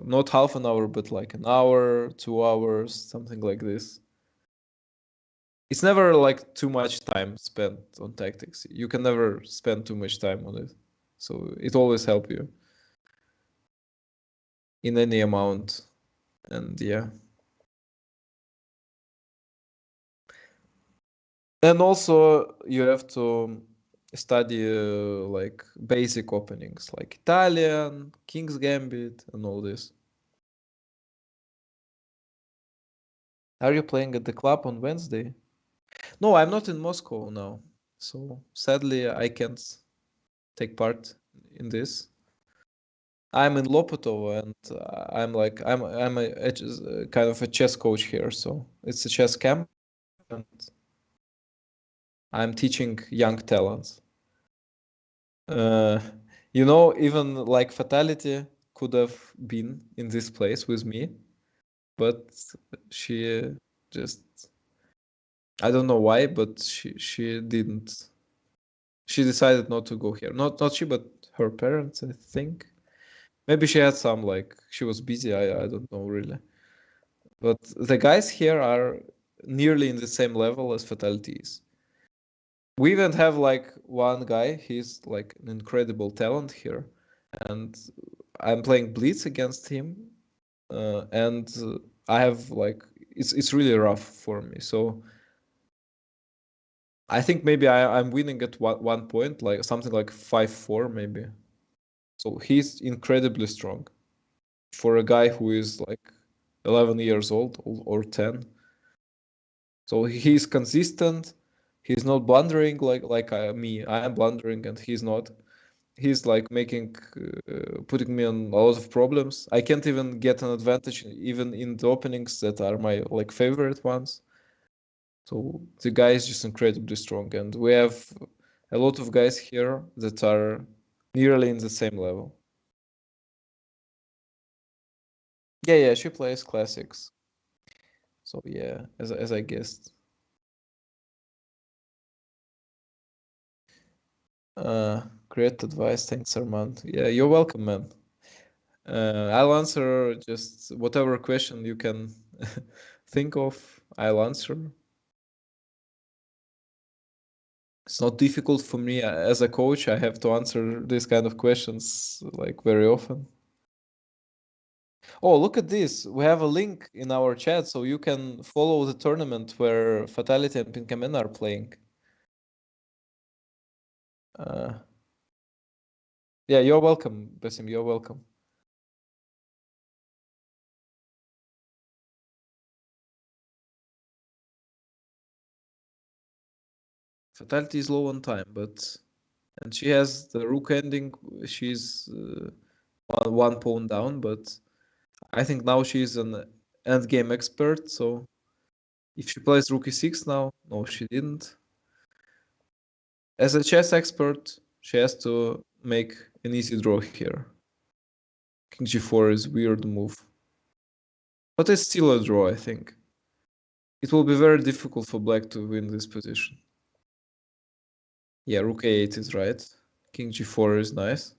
not half an hour, but like an hour, 2 hours, something like this. It's never like too much time spent on tactics. You can never spend too much time on it. So it always help you in any amount. And yeah. And also you have to study like basic openings like Italian, King's Gambit, and all this. Are you playing at the club on Wednesday? No, I'm not in Moscow now. So sadly, I can't take part in this. I'm in Lopotovo, and I'm a kind of a chess coach here. So it's a chess camp, and I'm teaching young talents. Even like Fatality could have been in this place with me, but she just I don't know why, but she didn't. She decided not to go here. Not she, but her parents, I think. Maybe she had some like she was busy. I don't know really. But the guys here are nearly in the same level as Fatality is. We even have like one guy. He's like an incredible talent here, and I'm playing Blitz against him, and I have like it's really rough for me. So I think maybe I'm winning at one point, like something like 5-4 maybe. So he's incredibly strong for a guy who is like 11 years old or 10. So he's consistent. He's not blundering like me. I am blundering and he's not. He's like making putting me on a lot of problems. I can't even get an advantage even in the openings that are my like favorite ones. So the guy is just incredibly strong, and we have a lot of guys here that are nearly in the same level. Yeah, she plays classics. So yeah, as I guessed. Great advice. Thanks, Armand. Yeah, you're welcome, man. I'll answer just whatever question you can think of. I'll answer. It's not difficult for me as a coach. I have to answer these kind of questions like very often. Oh, look at this. We have a link in our chat so you can follow the tournament where Fatality and Pinkamena are playing. Uh, yeah, you're welcome, Basim. You're welcome. Fatality is low on time, but and she has the rook ending. She's one pawn down, but I think now she's an endgame expert. So if she plays rook e6 now, no, she didn't. As a chess expert, she has to make an easy draw here. King g4 is weird move, but it's still a draw. I think it will be very difficult for black to win this position. Yeah, rook a8 is right. King g4 is nice.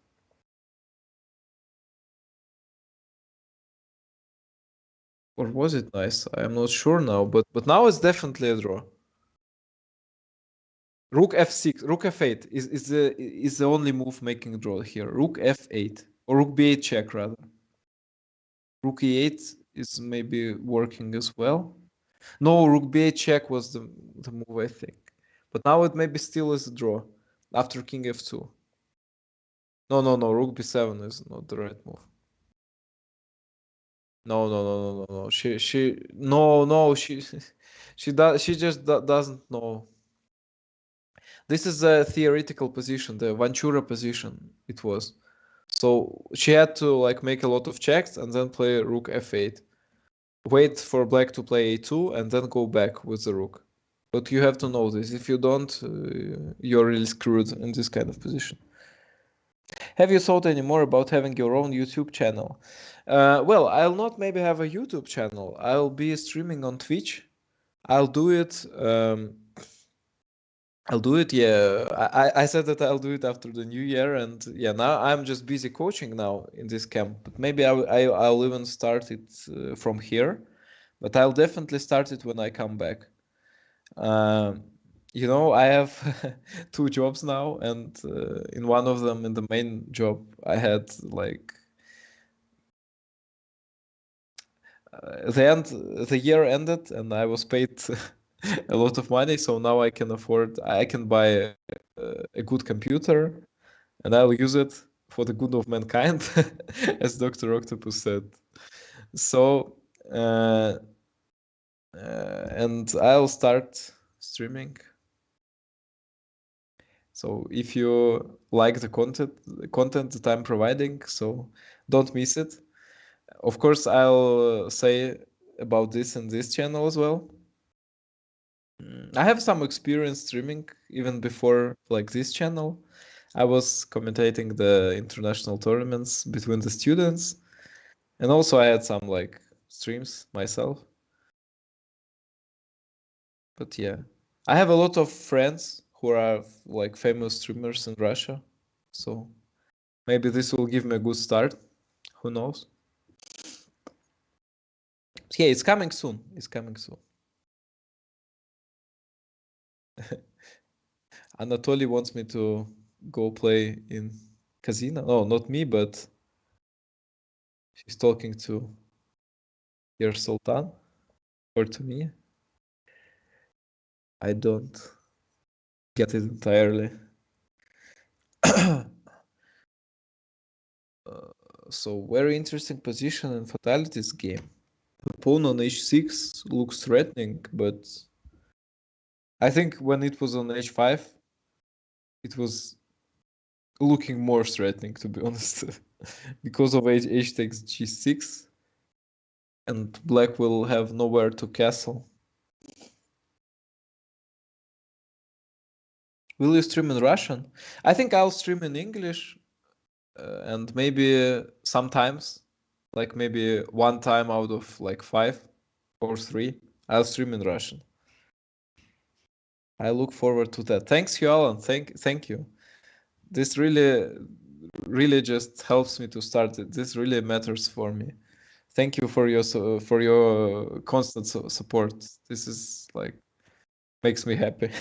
Or was it nice? I'm not sure now, but now it's definitely a draw. Rook f6, rook f8 is the only move making a draw here. Rook f8 or rook b8 check rather. Rook e8 is maybe working as well. No, rook b8 check was the move I think. But now it maybe still is a draw after king f2. No. Rook b7 is not the right move. No. She no. She she does she just doesn't know. This is a theoretical position, the Ventura position. It was. So she had to like make a lot of checks and then play rook f8. Wait for black to play a2 and then go back with the rook. But you have to know this. If you don't, you're really screwed in this kind of position. Have you thought any more about having your own YouTube channel? Well, I'll not maybe have a YouTube channel. I'll be streaming on Twitch. I'll do it. I'll do it. Yeah, I said that I'll do it after the new year, and yeah, now I'm just busy coaching now in this camp. But maybe I'll even start it from here. But I'll definitely start it when I come back. Um, I have two jobs now, and in one of them, in the main job, I had like the year ended, and I was paid a lot of money. So now I can buy a good computer, and I'll use it for the good of mankind, as Dr. Octopus said. So, and I'll start streaming. So if you like the content that I'm providing, so don't miss it. Of course, I'll say about this in this channel as well. I have some experience streaming even before like this channel. I was commentating the international tournaments between the students, and also I had some like streams myself. But yeah, I have a lot of friends who are like famous streamers in Russia, so maybe this will give me a good start. Who knows? Yeah, it's coming soon. It's coming soon. Anatoly wants me to go play in casino. No, not me, but she's talking to your Sultan or to me. I don't get it entirely. So very interesting position in Fatality's game. The pawn on h6 looks threatening, but I think when it was on h5, it was looking more threatening, to be honest. Because of h takes g6, and black will have nowhere to castle. Will you stream in Russian? I think I'll stream in English, and maybe sometimes, like maybe one time out of like 5 or 3, I'll stream in Russian. I look forward to that. Thanks, you, Alan. Thank you. This really just helps me to start it. This really matters for me. Thank you for your constant support. This is like makes me happy.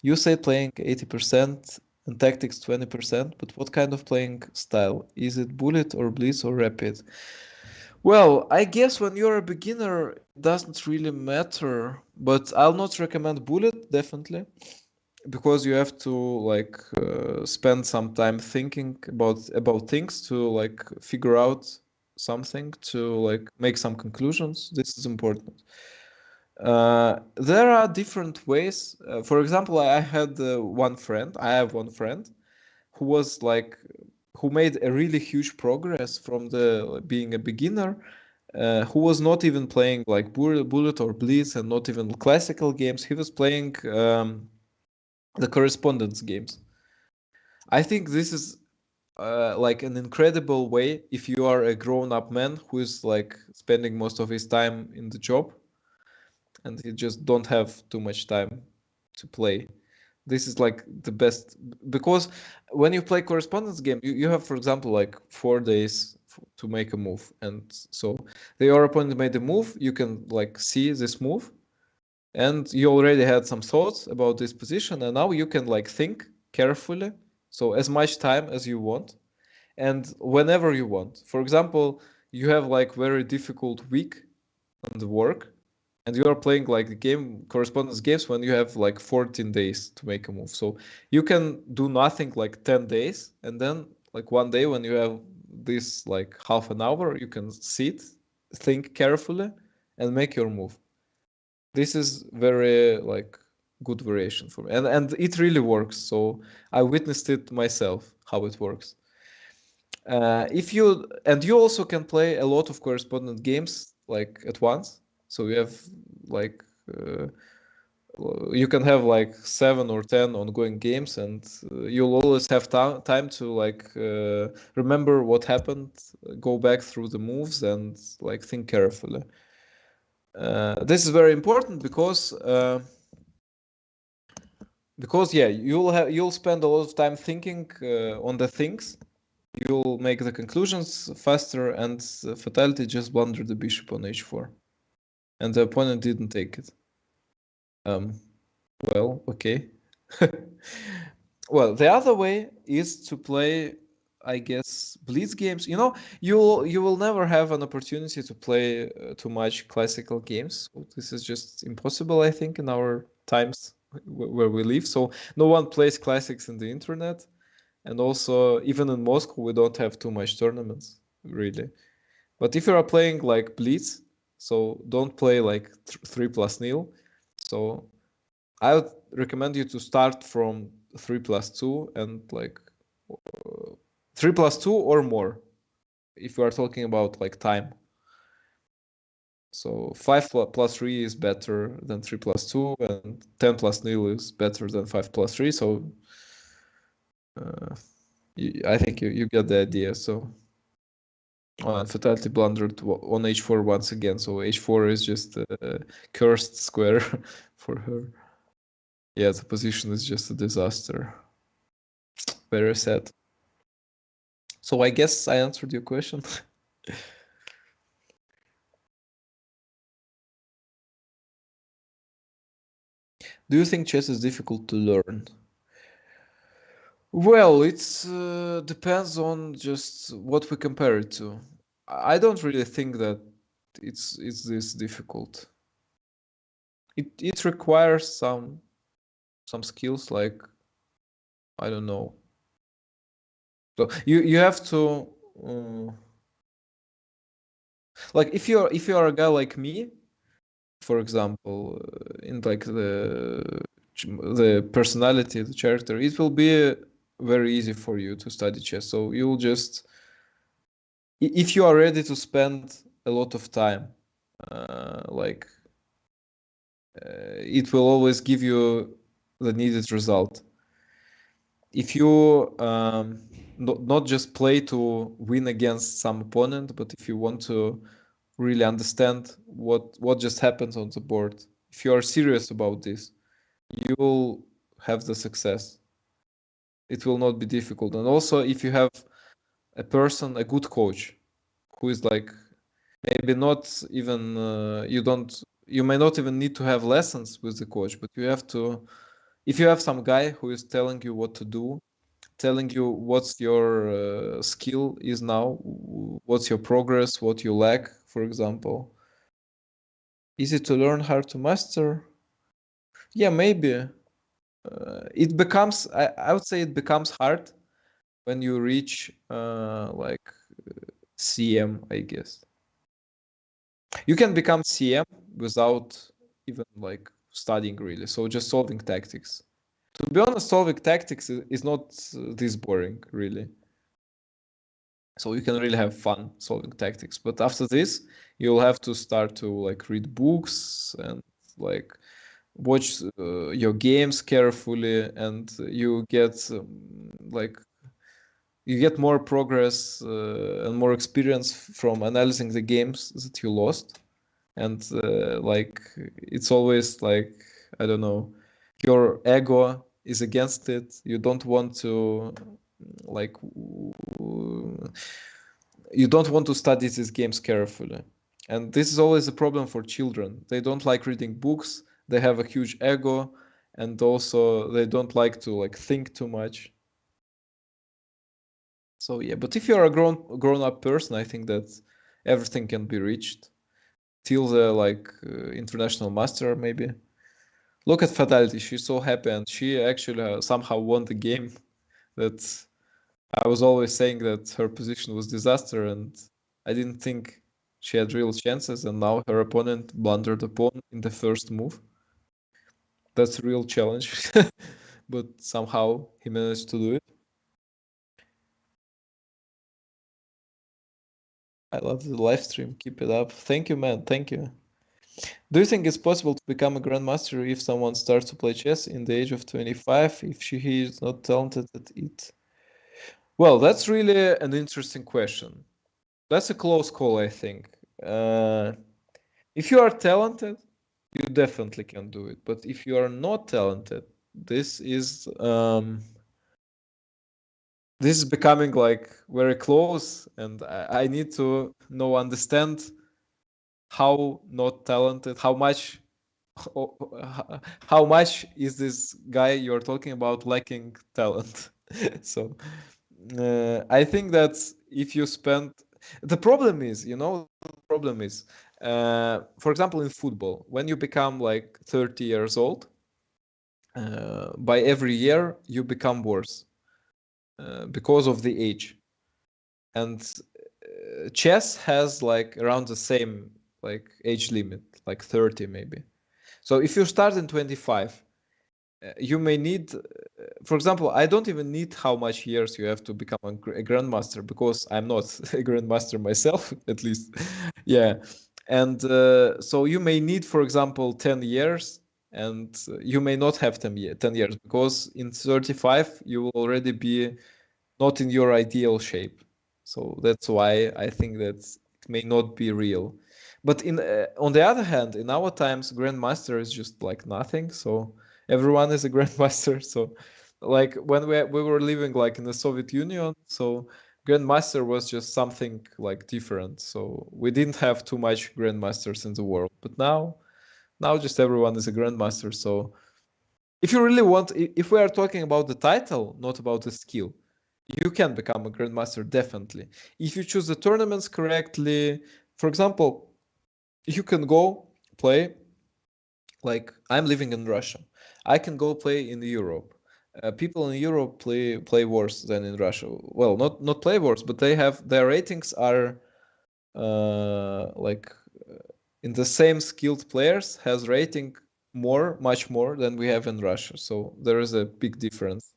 You say playing 80% and tactics 20%, but what kind of playing style? Is it bullet or blitz or rapid? Well, I guess when you're a beginner, it doesn't really matter, but I'll not recommend bullet, definitely, because you have to like spend some time thinking about things to like figure out something, to like make some conclusions. This is important. There are different ways. For example, I had one friend. I have one friend who was like who made a really huge progress from the being a beginner, who was not even playing like bullet or blitz and not even classical games. He was playing the correspondence games. I think this is like an incredible way if you are a grown-up man who is like spending most of his time in the job and you just don't have too much time to play. This is like the best, because when you play correspondence game, you have, for example, like 4 days to make a move, and so your opponent made a move, you can like see this move, and you already had some thoughts about this position, and now you can like think carefully, so as much time as you want and whenever you want. For example, you have like very difficult week on the work, and you are playing like the game correspondence games when you have like 14 days to make a move. So you can do nothing like 10 days, and then like one day when you have this like half an hour, you can sit, think carefully, and make your move. This is very like good variation for me, and it really works. So I witnessed it myself how it works. If you and you also can play a lot of correspondent games like at once. So you have like you can have like 7 or 10 ongoing games, and you'll always have time to like remember what happened, go back through the moves, and like think carefully. This is very important because yeah, you'll spend a lot of time thinking on the things. You'll make the conclusions faster, and Fatality just blundered the bishop on h4, and the opponent didn't take it. Well, okay. Well, the other way is to play, I guess, blitz games. You know, you will never have an opportunity to play too much classical games. This is just impossible, I think, in our times where we live. So no one plays classics in the internet, and also even in Moscow, we don't have too much tournaments, really. But if you are playing like blitz, so don't play like 3+0. So I would recommend you to start from 3+2 and like 3+2 or more if you are talking about like time. So 5+3 is better than 3+2, and 10+0 is better than 5+3. So I think you get the idea. So Oh, and Fatality blundered on h4 once again, so h4 is just a cursed square for her. Yeah, the position is just a disaster. Very sad. So I guess I answered your question. Do you think chess is difficult to learn? Well, it's depends on just what we compare it to. I don't really think that it's this difficult. It requires some skills, like, I don't know. So you have to like, if you're a guy like me, for example, in like the personality, the character, it will be very easy for you to study chess. So you'll just, if you are ready to spend a lot of time, like, it will always give you the needed result. If you not just play to win against some opponent, but if you want to really understand what just happens on the board, if you are serious about this, you will have the success. It will not be difficult. And also, if you have a good coach, who is like, maybe not even you may not even need to have lessons with the coach, but you have to, if you have some guy who is telling you what to do, telling you what's your skill is now, what's your progress, what you lack, for example. Easy to learn, hard to master? Yeah, maybe. It becomes, I would say it becomes hard when you reach like CM, I guess. You can become CM without even like studying really. So just solving tactics. To be honest, solving tactics is not this boring, really. So you can really have fun solving tactics. But after this, you'll have to start to like read books and like watch your games carefully, and you get like you get more progress and more experience from analyzing the games that you lost. And like, it's always like, I don't know, your ego is against it. You don't want to like you don't want to study these games carefully. And this is always a problem for children. They don't like reading books, they have a huge ego, and also they don't like to like think too much. So yeah, but if you're a grown up person, I think that everything can be reached till the like international master, maybe. Look at Fatality, she's so happy, and she actually somehow won the game. That I was always saying that her position was disaster, and I didn't think she had real chances, and now her opponent blundered a pawn in the first move. That's a real challenge, but somehow he managed to do it. I love the live stream. Keep it up. Thank you, man. Thank you. Do you think it's possible to become a grandmaster if someone starts to play chess in the age of 25 if he is not talented at it? Well, that's really an interesting question. That's a close call, I think. If you are talented, you definitely can do it. But if you are not talented, this is becoming like very close, and I need to know, understand how not talented, how much is this guy you're talking about lacking talent. So I think that if you spend, the problem is, the problem is, for example, in football, when you become like 30 years old, by every year you become worse because of the age. And chess has like around the same like age limit, like 30 maybe. So if you start in 25, you may need, for example, I don't even need how much years you have to become a grandmaster, because I'm not a grandmaster myself, at least. Yeah. And so you may need, for example, 10 years, and you may not have 10 years, because in 35 you will already be not in your ideal shape. So that's why I think that it may not be real. But on the other hand, in our times, Grandmaster is just like nothing. So everyone is a Grandmaster. So like when we were living like in the Soviet Union, so Grandmaster was just something like different. So we didn't have too much Grandmasters in the world. But now just everyone is a Grandmaster. So if you really want, if we are talking about the title, not about the skill, you can become a Grandmaster, definitely. If you choose the tournaments correctly, for example, you can go play, like I'm living in Russia. I can go play in Europe. People in Europe play worse than in Russia. Well, not play worse, but they have their ratings are like in the same skilled players has rating much more than we have in Russia. So there is a big difference.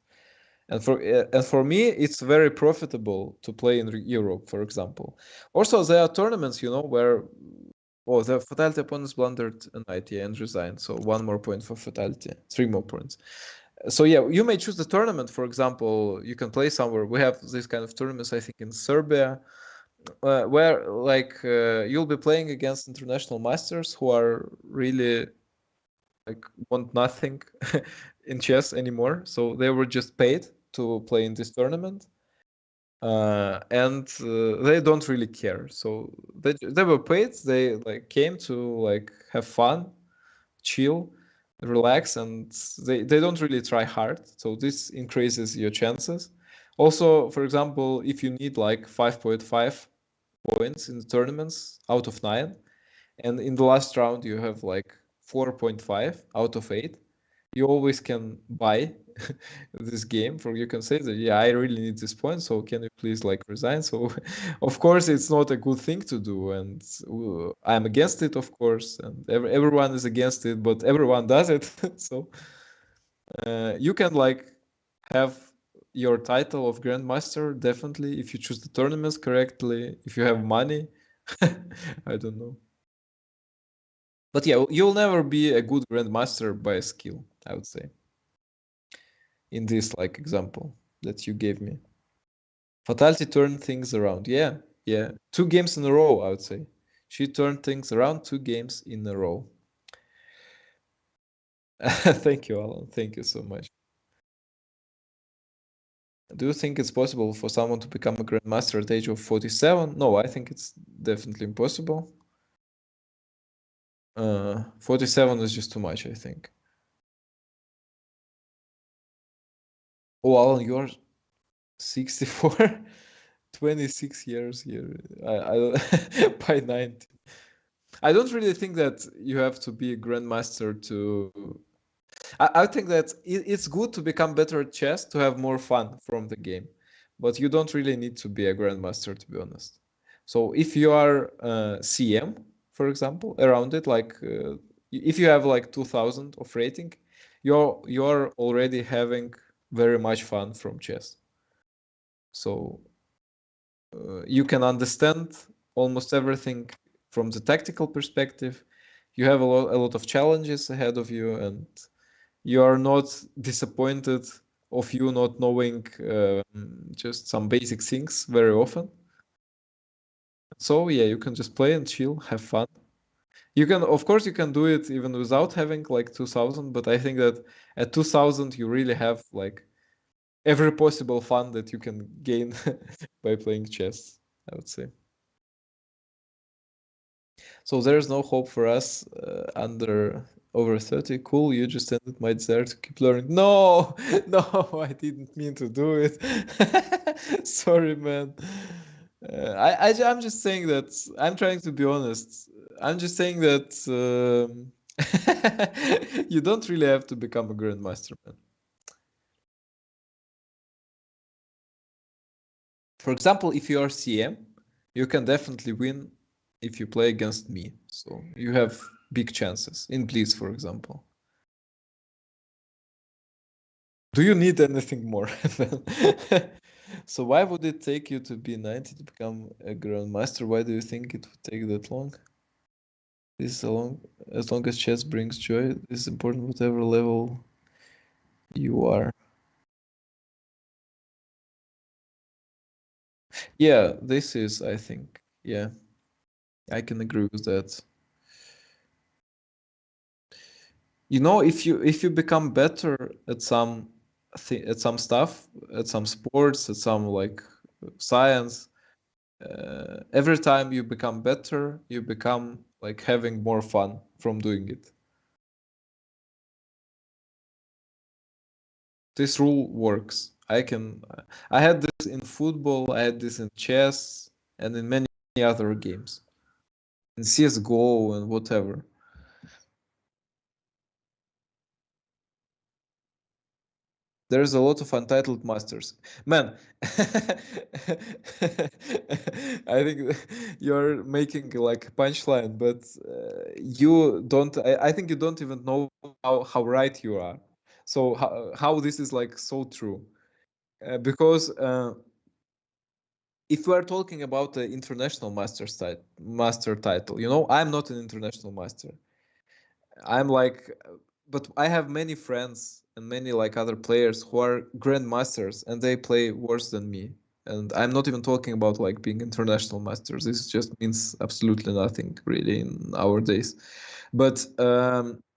And for me, it's very profitable to play in Europe, for example. Also, there are tournaments, where the fatality opponents blundered a knight, yeah, and resigned. So 1 more point for fatality, 3 more points. So yeah, you may choose the tournament. For example, you can play somewhere. We have this kind of tournaments, I think, in Serbia, where like you'll be playing against international masters who are really like want nothing in chess anymore. So they were just paid to play in this tournament, and they don't really care. So they were paid. They like came to like have fun, chill, relax, and they don't really try hard. So this increases your chances. Also, for example, if you need like 5.5 points in the tournaments out of 9, and in the last round you have like 4.5 out of 8, you always can buy this game. For you can say that, yeah, I really need this point, so can you please like resign? So of course it's not a good thing to do, and I'm against it, of course, and everyone is against it, but everyone does it. So you can like have your title of Grandmaster, definitely, if you choose the tournaments correctly, if you have money. I don't know. But yeah, you'll never be a good Grandmaster by skill, I would say. In this like example that you gave me. Fatality turned things around. Yeah, yeah. 2 games in a row, I would say. She turned things around 2 games in a row. Thank you, Alan. Thank you so much. Do you think it's possible for someone to become a Grandmaster at the age of 47? No, I think it's definitely impossible. 47 is just too much, I think. Oh, Alan, you're 64? 26 years here. I by 90. I don't really think that you have to be a grandmaster to. I think that it's good to become better at chess to have more fun from the game, but you don't really need to be a grandmaster, to be honest. So if you are CM, for example, around it, like if you have like 2000 of rating, you're already having very much fun from chess. So you can understand almost everything from the tactical perspective. You have a lot of challenges ahead of you, and you are not disappointed of you not knowing just some basic things very often. So yeah, you can just play and chill, have fun. You can, of course, you can do it even without having like 2000, but I think that at 2000 you really have like every possible fun that you can gain by playing chess, I would say. So there's no hope for us under over 30. Cool, you just ended my desire to keep learning. No, no, I didn't mean to do it. Sorry, man. I'm just saying that I'm trying to be honest. I'm just saying that you don't really have to become a grandmaster, man. For example, if you are CM, you can definitely win if you play against me. So you have big chances in Blitz, for example. Do you need anything more? So why would it take you to be 90 to become a grandmaster? Why do you think it would take that long? This is as long as chess brings joy, this is important whatever level you are. Yeah, this is, I think. Yeah, I can agree with that. You know, if you become better at some stuff, at some sports, at some like science, every time you become better, you become like having more fun from doing it. This rule works. I had this in football, I had this in chess, and in many other games, in CS:GO and whatever. There's a lot of untitled masters. Man, I think you're making like a punchline, but you don't, I think you don't even know how right you are. So how this is like so true. Because if we are talking about the international master title, you know, I'm not an international master. I'm like, but I have many friends and many like other players who are grandmasters and they play worse than me. And I'm not even talking about like being international masters. This just means absolutely nothing really in our days. But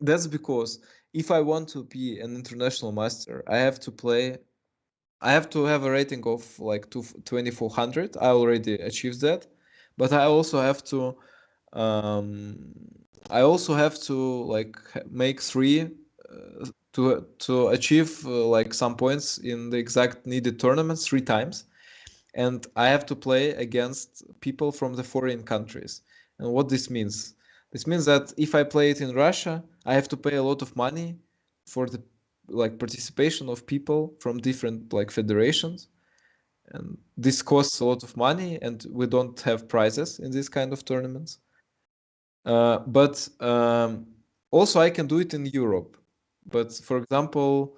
that's because if I want to be an international master, I have to have a rating of like 2400. I already achieved that. But um, I also have to like make three to achieve like some points in the exact needed tournaments 3 times, and I have to play against people from the foreign countries. And what this means that if I play it in Russia, I have to pay a lot of money for the like participation of people from different like federations, and this costs a lot of money, and we don't have prizes in these kind of tournaments. But also I can do it in Europe. But for example,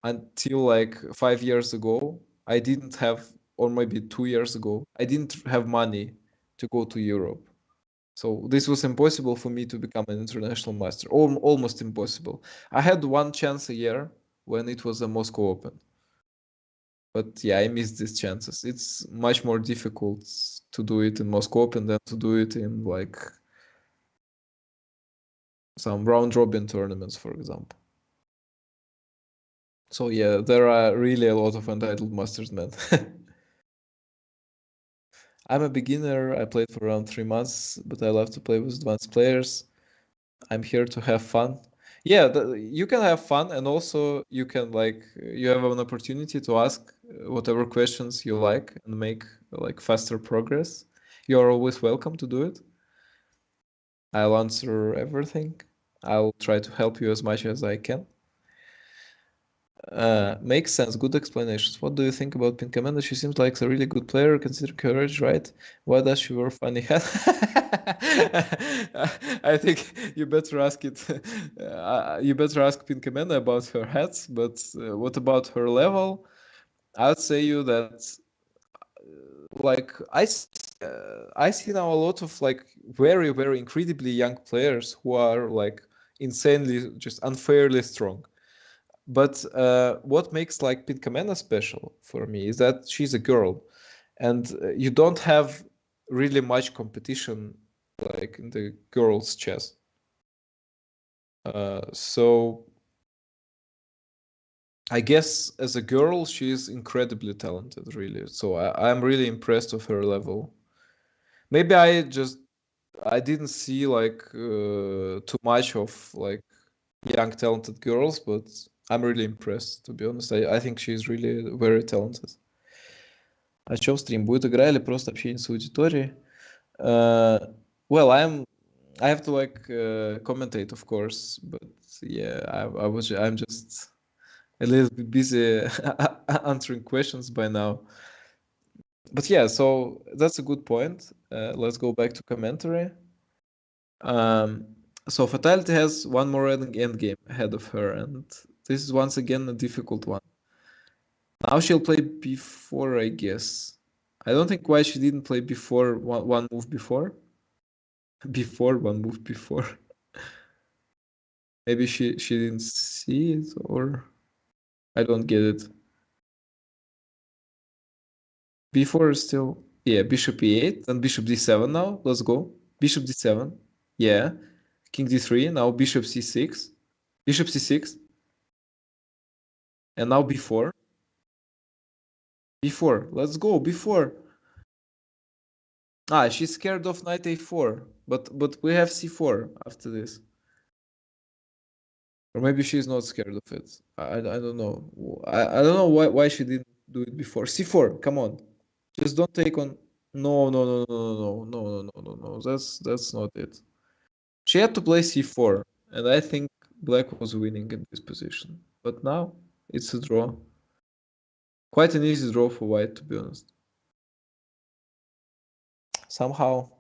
until like 5 years ago, I didn't have, or maybe 2 years ago, I didn't have money to go to Europe. So this was impossible for me to become an international master, almost impossible. I had one chance a year when it was a Moscow Open. But yeah, I missed these chances. It's much more difficult to do it in Moscow Open than to do it in like some round robin tournaments, for example. So yeah, there are really a lot of untitled masters, man. I'm a beginner. I played for around 3 months, but I love to play with advanced players. I'm here to have fun. Yeah, you can have fun, and also you can like you have an opportunity to ask whatever questions you like and make like faster progress. You're always welcome to do it. I'll answer everything. I'll try to help you as much as I can. Makes sense. Good explanations. What do you think about Pinkamena? She seems like a really good player, considering her age, right? Why does she wear funny hat? I think you better ask it. You better ask Pinkamena about her hats. But what about her level? I'd say you that like I see now a lot of like very incredibly young players who are like insanely just unfairly strong. But what makes like Pinkamena special for me is that she's a girl, and you don't have really much competition like in the girls' chess. So I guess as a girl, she's incredibly talented, really. So I'm really impressed with her level. Maybe I didn't see like too much of like young talented girls, but I'm really impressed, to be honest. I think she's really very talented. О чем стрим? Будет игра или просто общение с аудиторией? Well, I have to like commentate, of course, but yeah, I'm just a little bit busy answering questions by now. But yeah, so that's a good point. Let's go back to commentary. Um, so Fatality has one more end game ahead of her, and this is once again a difficult one. Now she'll play before, I guess. I don't think why she didn't play before one move before. Before one move before. Maybe she didn't see it, or I don't get it. b4 is still, yeah, bishop e8, then bishop d7 now. Let's go. Bishop d7. Yeah. King d3. Now bishop c6. Bishop c6. And now b4. b4. Let's go. b4. Ah, she's scared of knight a4. But we have c4 after this. Or maybe she's not scared of it. I don't know. I don't know why she didn't do it before. c4. Come on. Just don't take on. No, no, no, no, no, no, no, no, no, no. That's not it. She had to play c4, and I think black was winning in this position. But now it's a draw. Quite an easy draw for white, to be honest. Somehow.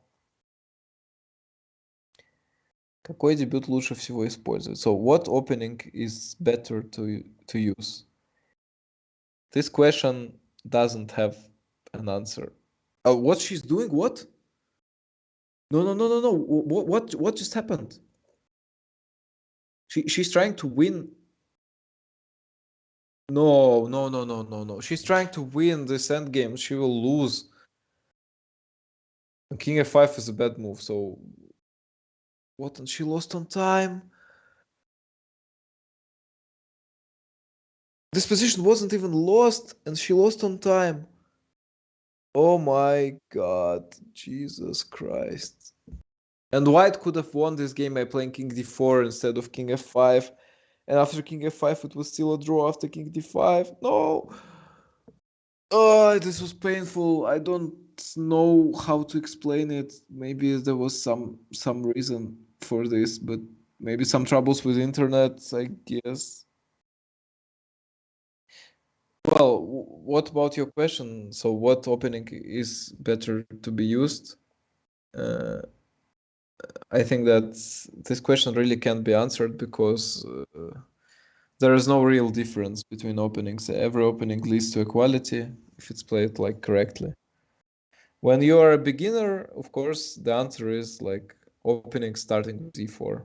Какой дебют лучше всего использовать? So what opening is better to use? This question doesn't have an answer. Oh, what she's doing? What? No, no, no, no, no. What just happened? She's trying to win. No, no, no, no, no, no. She's trying to win this endgame. She will lose. King f5 is a bad move, so what? And she lost on time. This position wasn't even lost, and she lost on time. Oh my god, Jesus Christ. And white could have won this game by playing king d4 instead of king f5. And after king f5, it was still a draw after king d5. No! Oh, this was painful. I don't know how to explain it. Maybe there was some reason for this, but maybe some troubles with internet, I guess. Well, what about your question? So what opening is better to be used? I think that this question really can't be answered because there is no real difference between openings. Every opening leads to equality if it's played like correctly. When you are a beginner, of course, the answer is like opening starting with e4.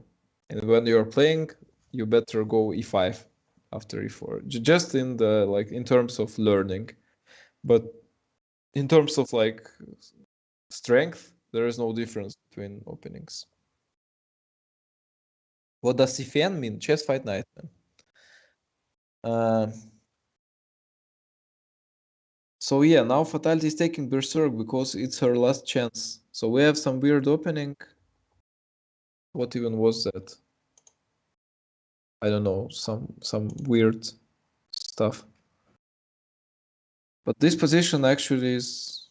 And when you're playing, you better go e5 after e4. Just in the like in terms of learning. But in terms of like strength, there is no difference between openings. What does CFN mean? Chess fight night. So yeah, now Fatality is taking Berserk because it's her last chance. So we have some weird opening. What even was that? I don't know, some weird stuff. But this position actually is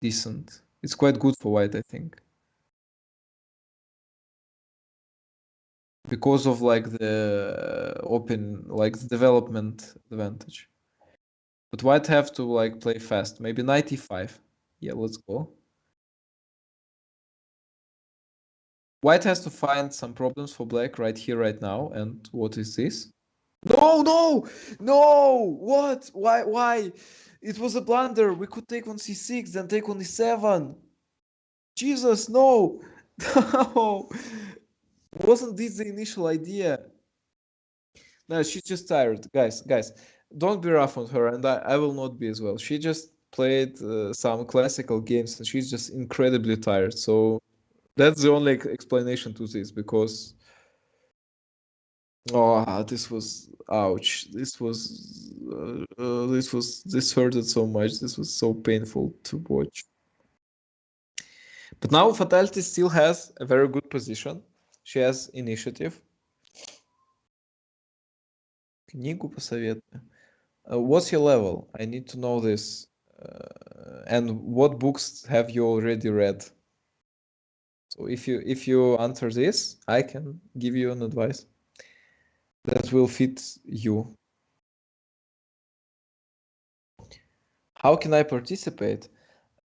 decent. It's quite good for white, I think. Because of like the like the development advantage. But white have to like play fast. Maybe knight e5. Yeah, let's go. White has to find some problems for black right here, right now. And what is this? No, no, no! What? Why? It was a blunder. We could take on c6, then take on e7. Jesus, no! No! Wasn't this the initial idea? No, she's just tired. Guys, don't be rough on her, and I will not be as well. She just played some classical games, and she's just incredibly tired. So that's the only explanation to this, because oh, this was ouch. This hurted so much. This was so painful to watch. But now Fatality still has a very good position. She has initiative. Книгу посоветую. What's your level? I need to know this. And what books have you already read? So if you answer this, I can give you an advice that will fit you. How can I participate?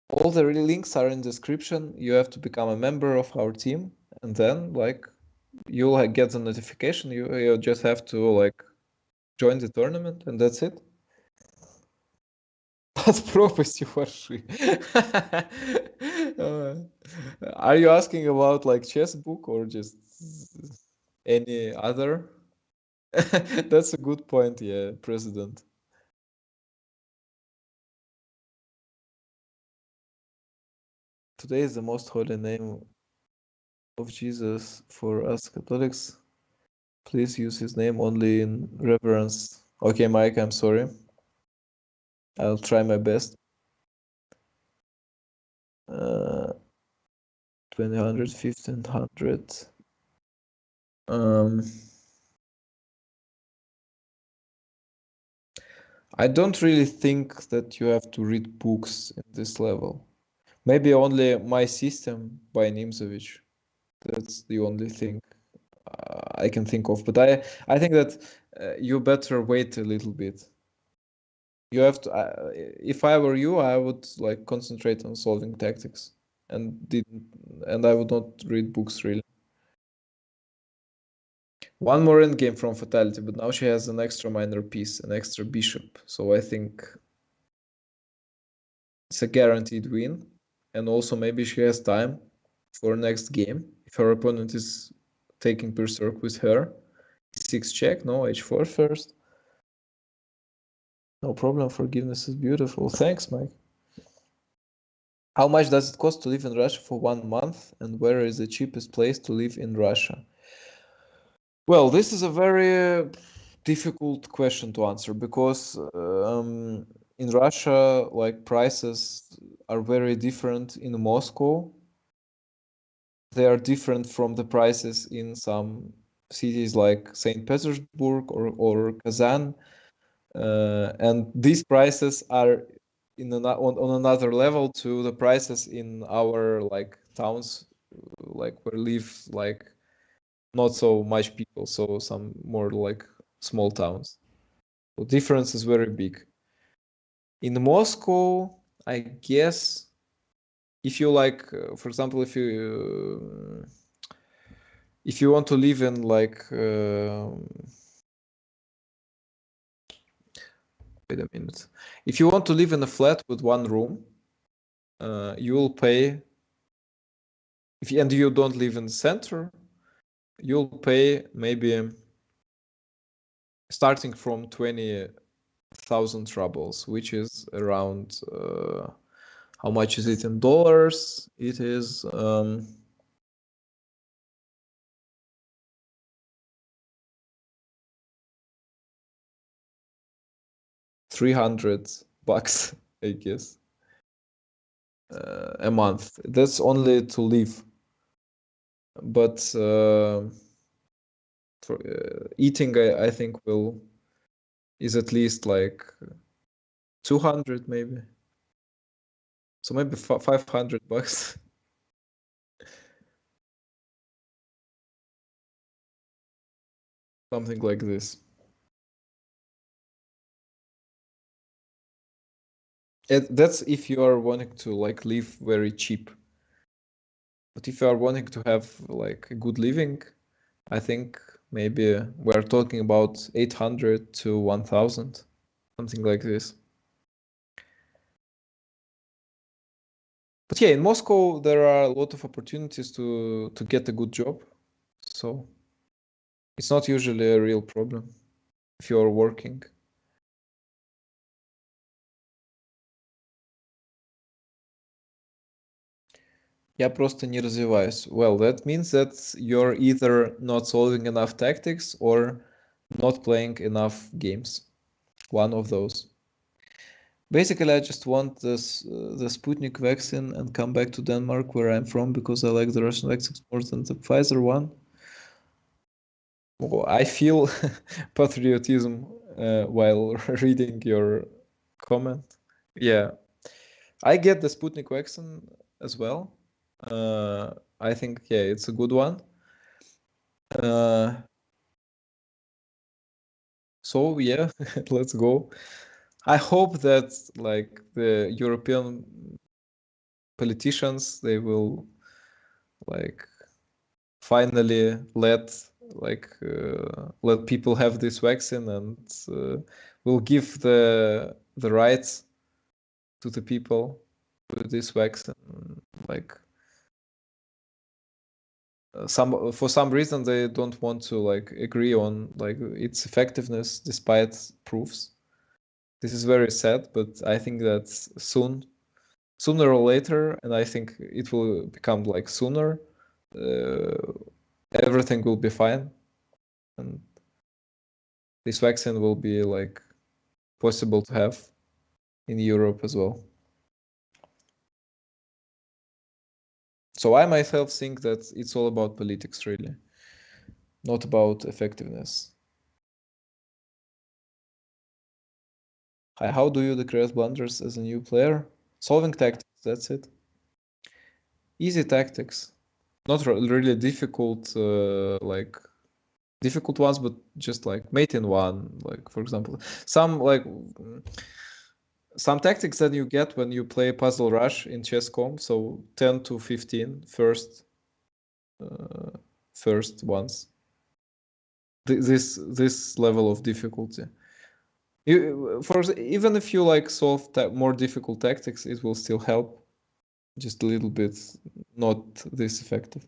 All the links are in description. You have to become a member of our team, and then like you'll get the notification. You just have to like join the tournament, and that's it. Под пропастью фарши. Are you asking about like chess book or just any other? That's a good point, yeah, President. Today is the most holy name of Jesus for us Catholics. Please use his name only in reverence. Okay, Mike, I'm sorry. I'll try my best. 2000, 1500. I don't really think that you have to read books in this level. Maybe only My System by Nimzovich. That's the only thing I can think of. But I think that you better wait a little bit. You have to. If I were you, I would like concentrate on solving tactics, and I would not read books really. One more endgame from Fatality, but now she has an extra minor piece, an extra bishop. So I think it's a guaranteed win. And also maybe she has time for next game. If her opponent is taking berserk with her. E6 check, no, h4 first. No problem, forgiveness is beautiful. Thanks, Mike. How much does it cost to live in Russia for 1 month? And where is the cheapest place to live in Russia? Well, this is a very difficult question to answer because in Russia, like prices are very different in Moscow. They are different from the prices in some cities like St. Petersburg or Kazan. And these prices are on another level to the prices in our like towns, like where live like not so much people, so some more like small towns. The difference is very big. In Moscow, I guess if you like, for example, if you want to live in like wait a minute, if you want to live in a flat with one room, you will pay. And you don't live in the center, you'll pay maybe starting from 20,000 rubles, which is around how much is it in dollars? It is 300 bucks, I guess, a month. That's only to live. But for eating, I think is at least like 200 maybe. So maybe 500 bucks. Something like this. That's if you are wanting to like live very cheap. But if you are wanting to have like a good living, I think maybe we're talking about 800 to 1000, something like this. But yeah, in Moscow there are a lot of opportunities to get a good job. So it's not usually a real problem if you're working. Я просто не развиваюсь. Well, that means that you're either not solving enough tactics or not playing enough games. One of those. Basically, I just want the Sputnik vaccine and come back to Denmark, where I'm from, because I like the Russian vaccines more than the Pfizer one. Oh, I feel patriotism while reading your comment. Yeah, I get the Sputnik vaccine as well. I think, yeah, it's a good one. So yeah, let's go. I hope that like the European politicians, they will like finally let people have this vaccine and will give the rights to the people with this vaccine. Like for some reason they don't want to like agree on like its effectiveness despite proofs. This is very sad, but I think that soon sooner or later, and I think it will become like sooner, everything will be fine, and this vaccine will be like possible to have in Europe as well. So I myself think that it's all about politics, really, not about effectiveness. Hi, how do you decrease blunders as a new player? Solving tactics, that's it. Easy tactics. Not really difficult, like difficult ones, but just like mate in one, like for example. Some some tactics that you get when you play Puzzle Rush in chess.com, so 10 to 15 first ones. This level of difficulty. Even if you like solve more difficult tactics, it will still help. Just a little bit, not this effective.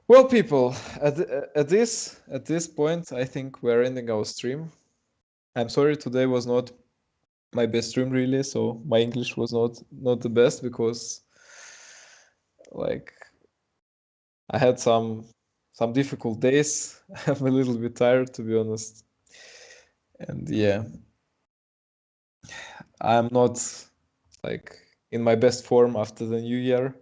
Well, people, at this point, I think we're ending our stream. I'm sorry today was not my best stream really, so my English was not the best because like I had some difficult days. I'm a little bit tired, to be honest. And yeah, I'm not like in my best form after the new year.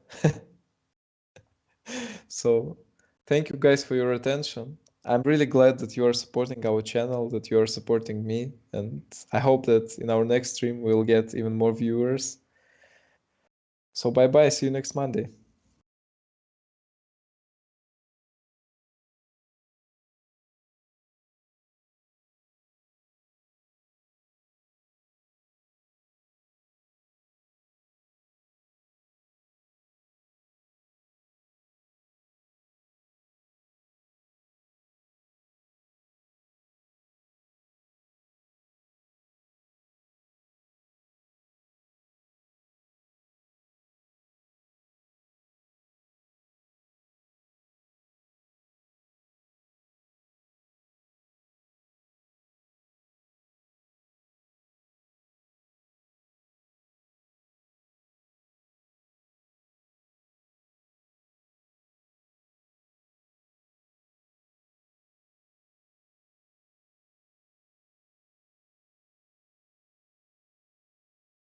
So thank you guys for your attention. I'm really glad that you are supporting our channel, that you are supporting me, and I hope that in our next stream we'll get even more viewers. So bye bye, see you next Monday.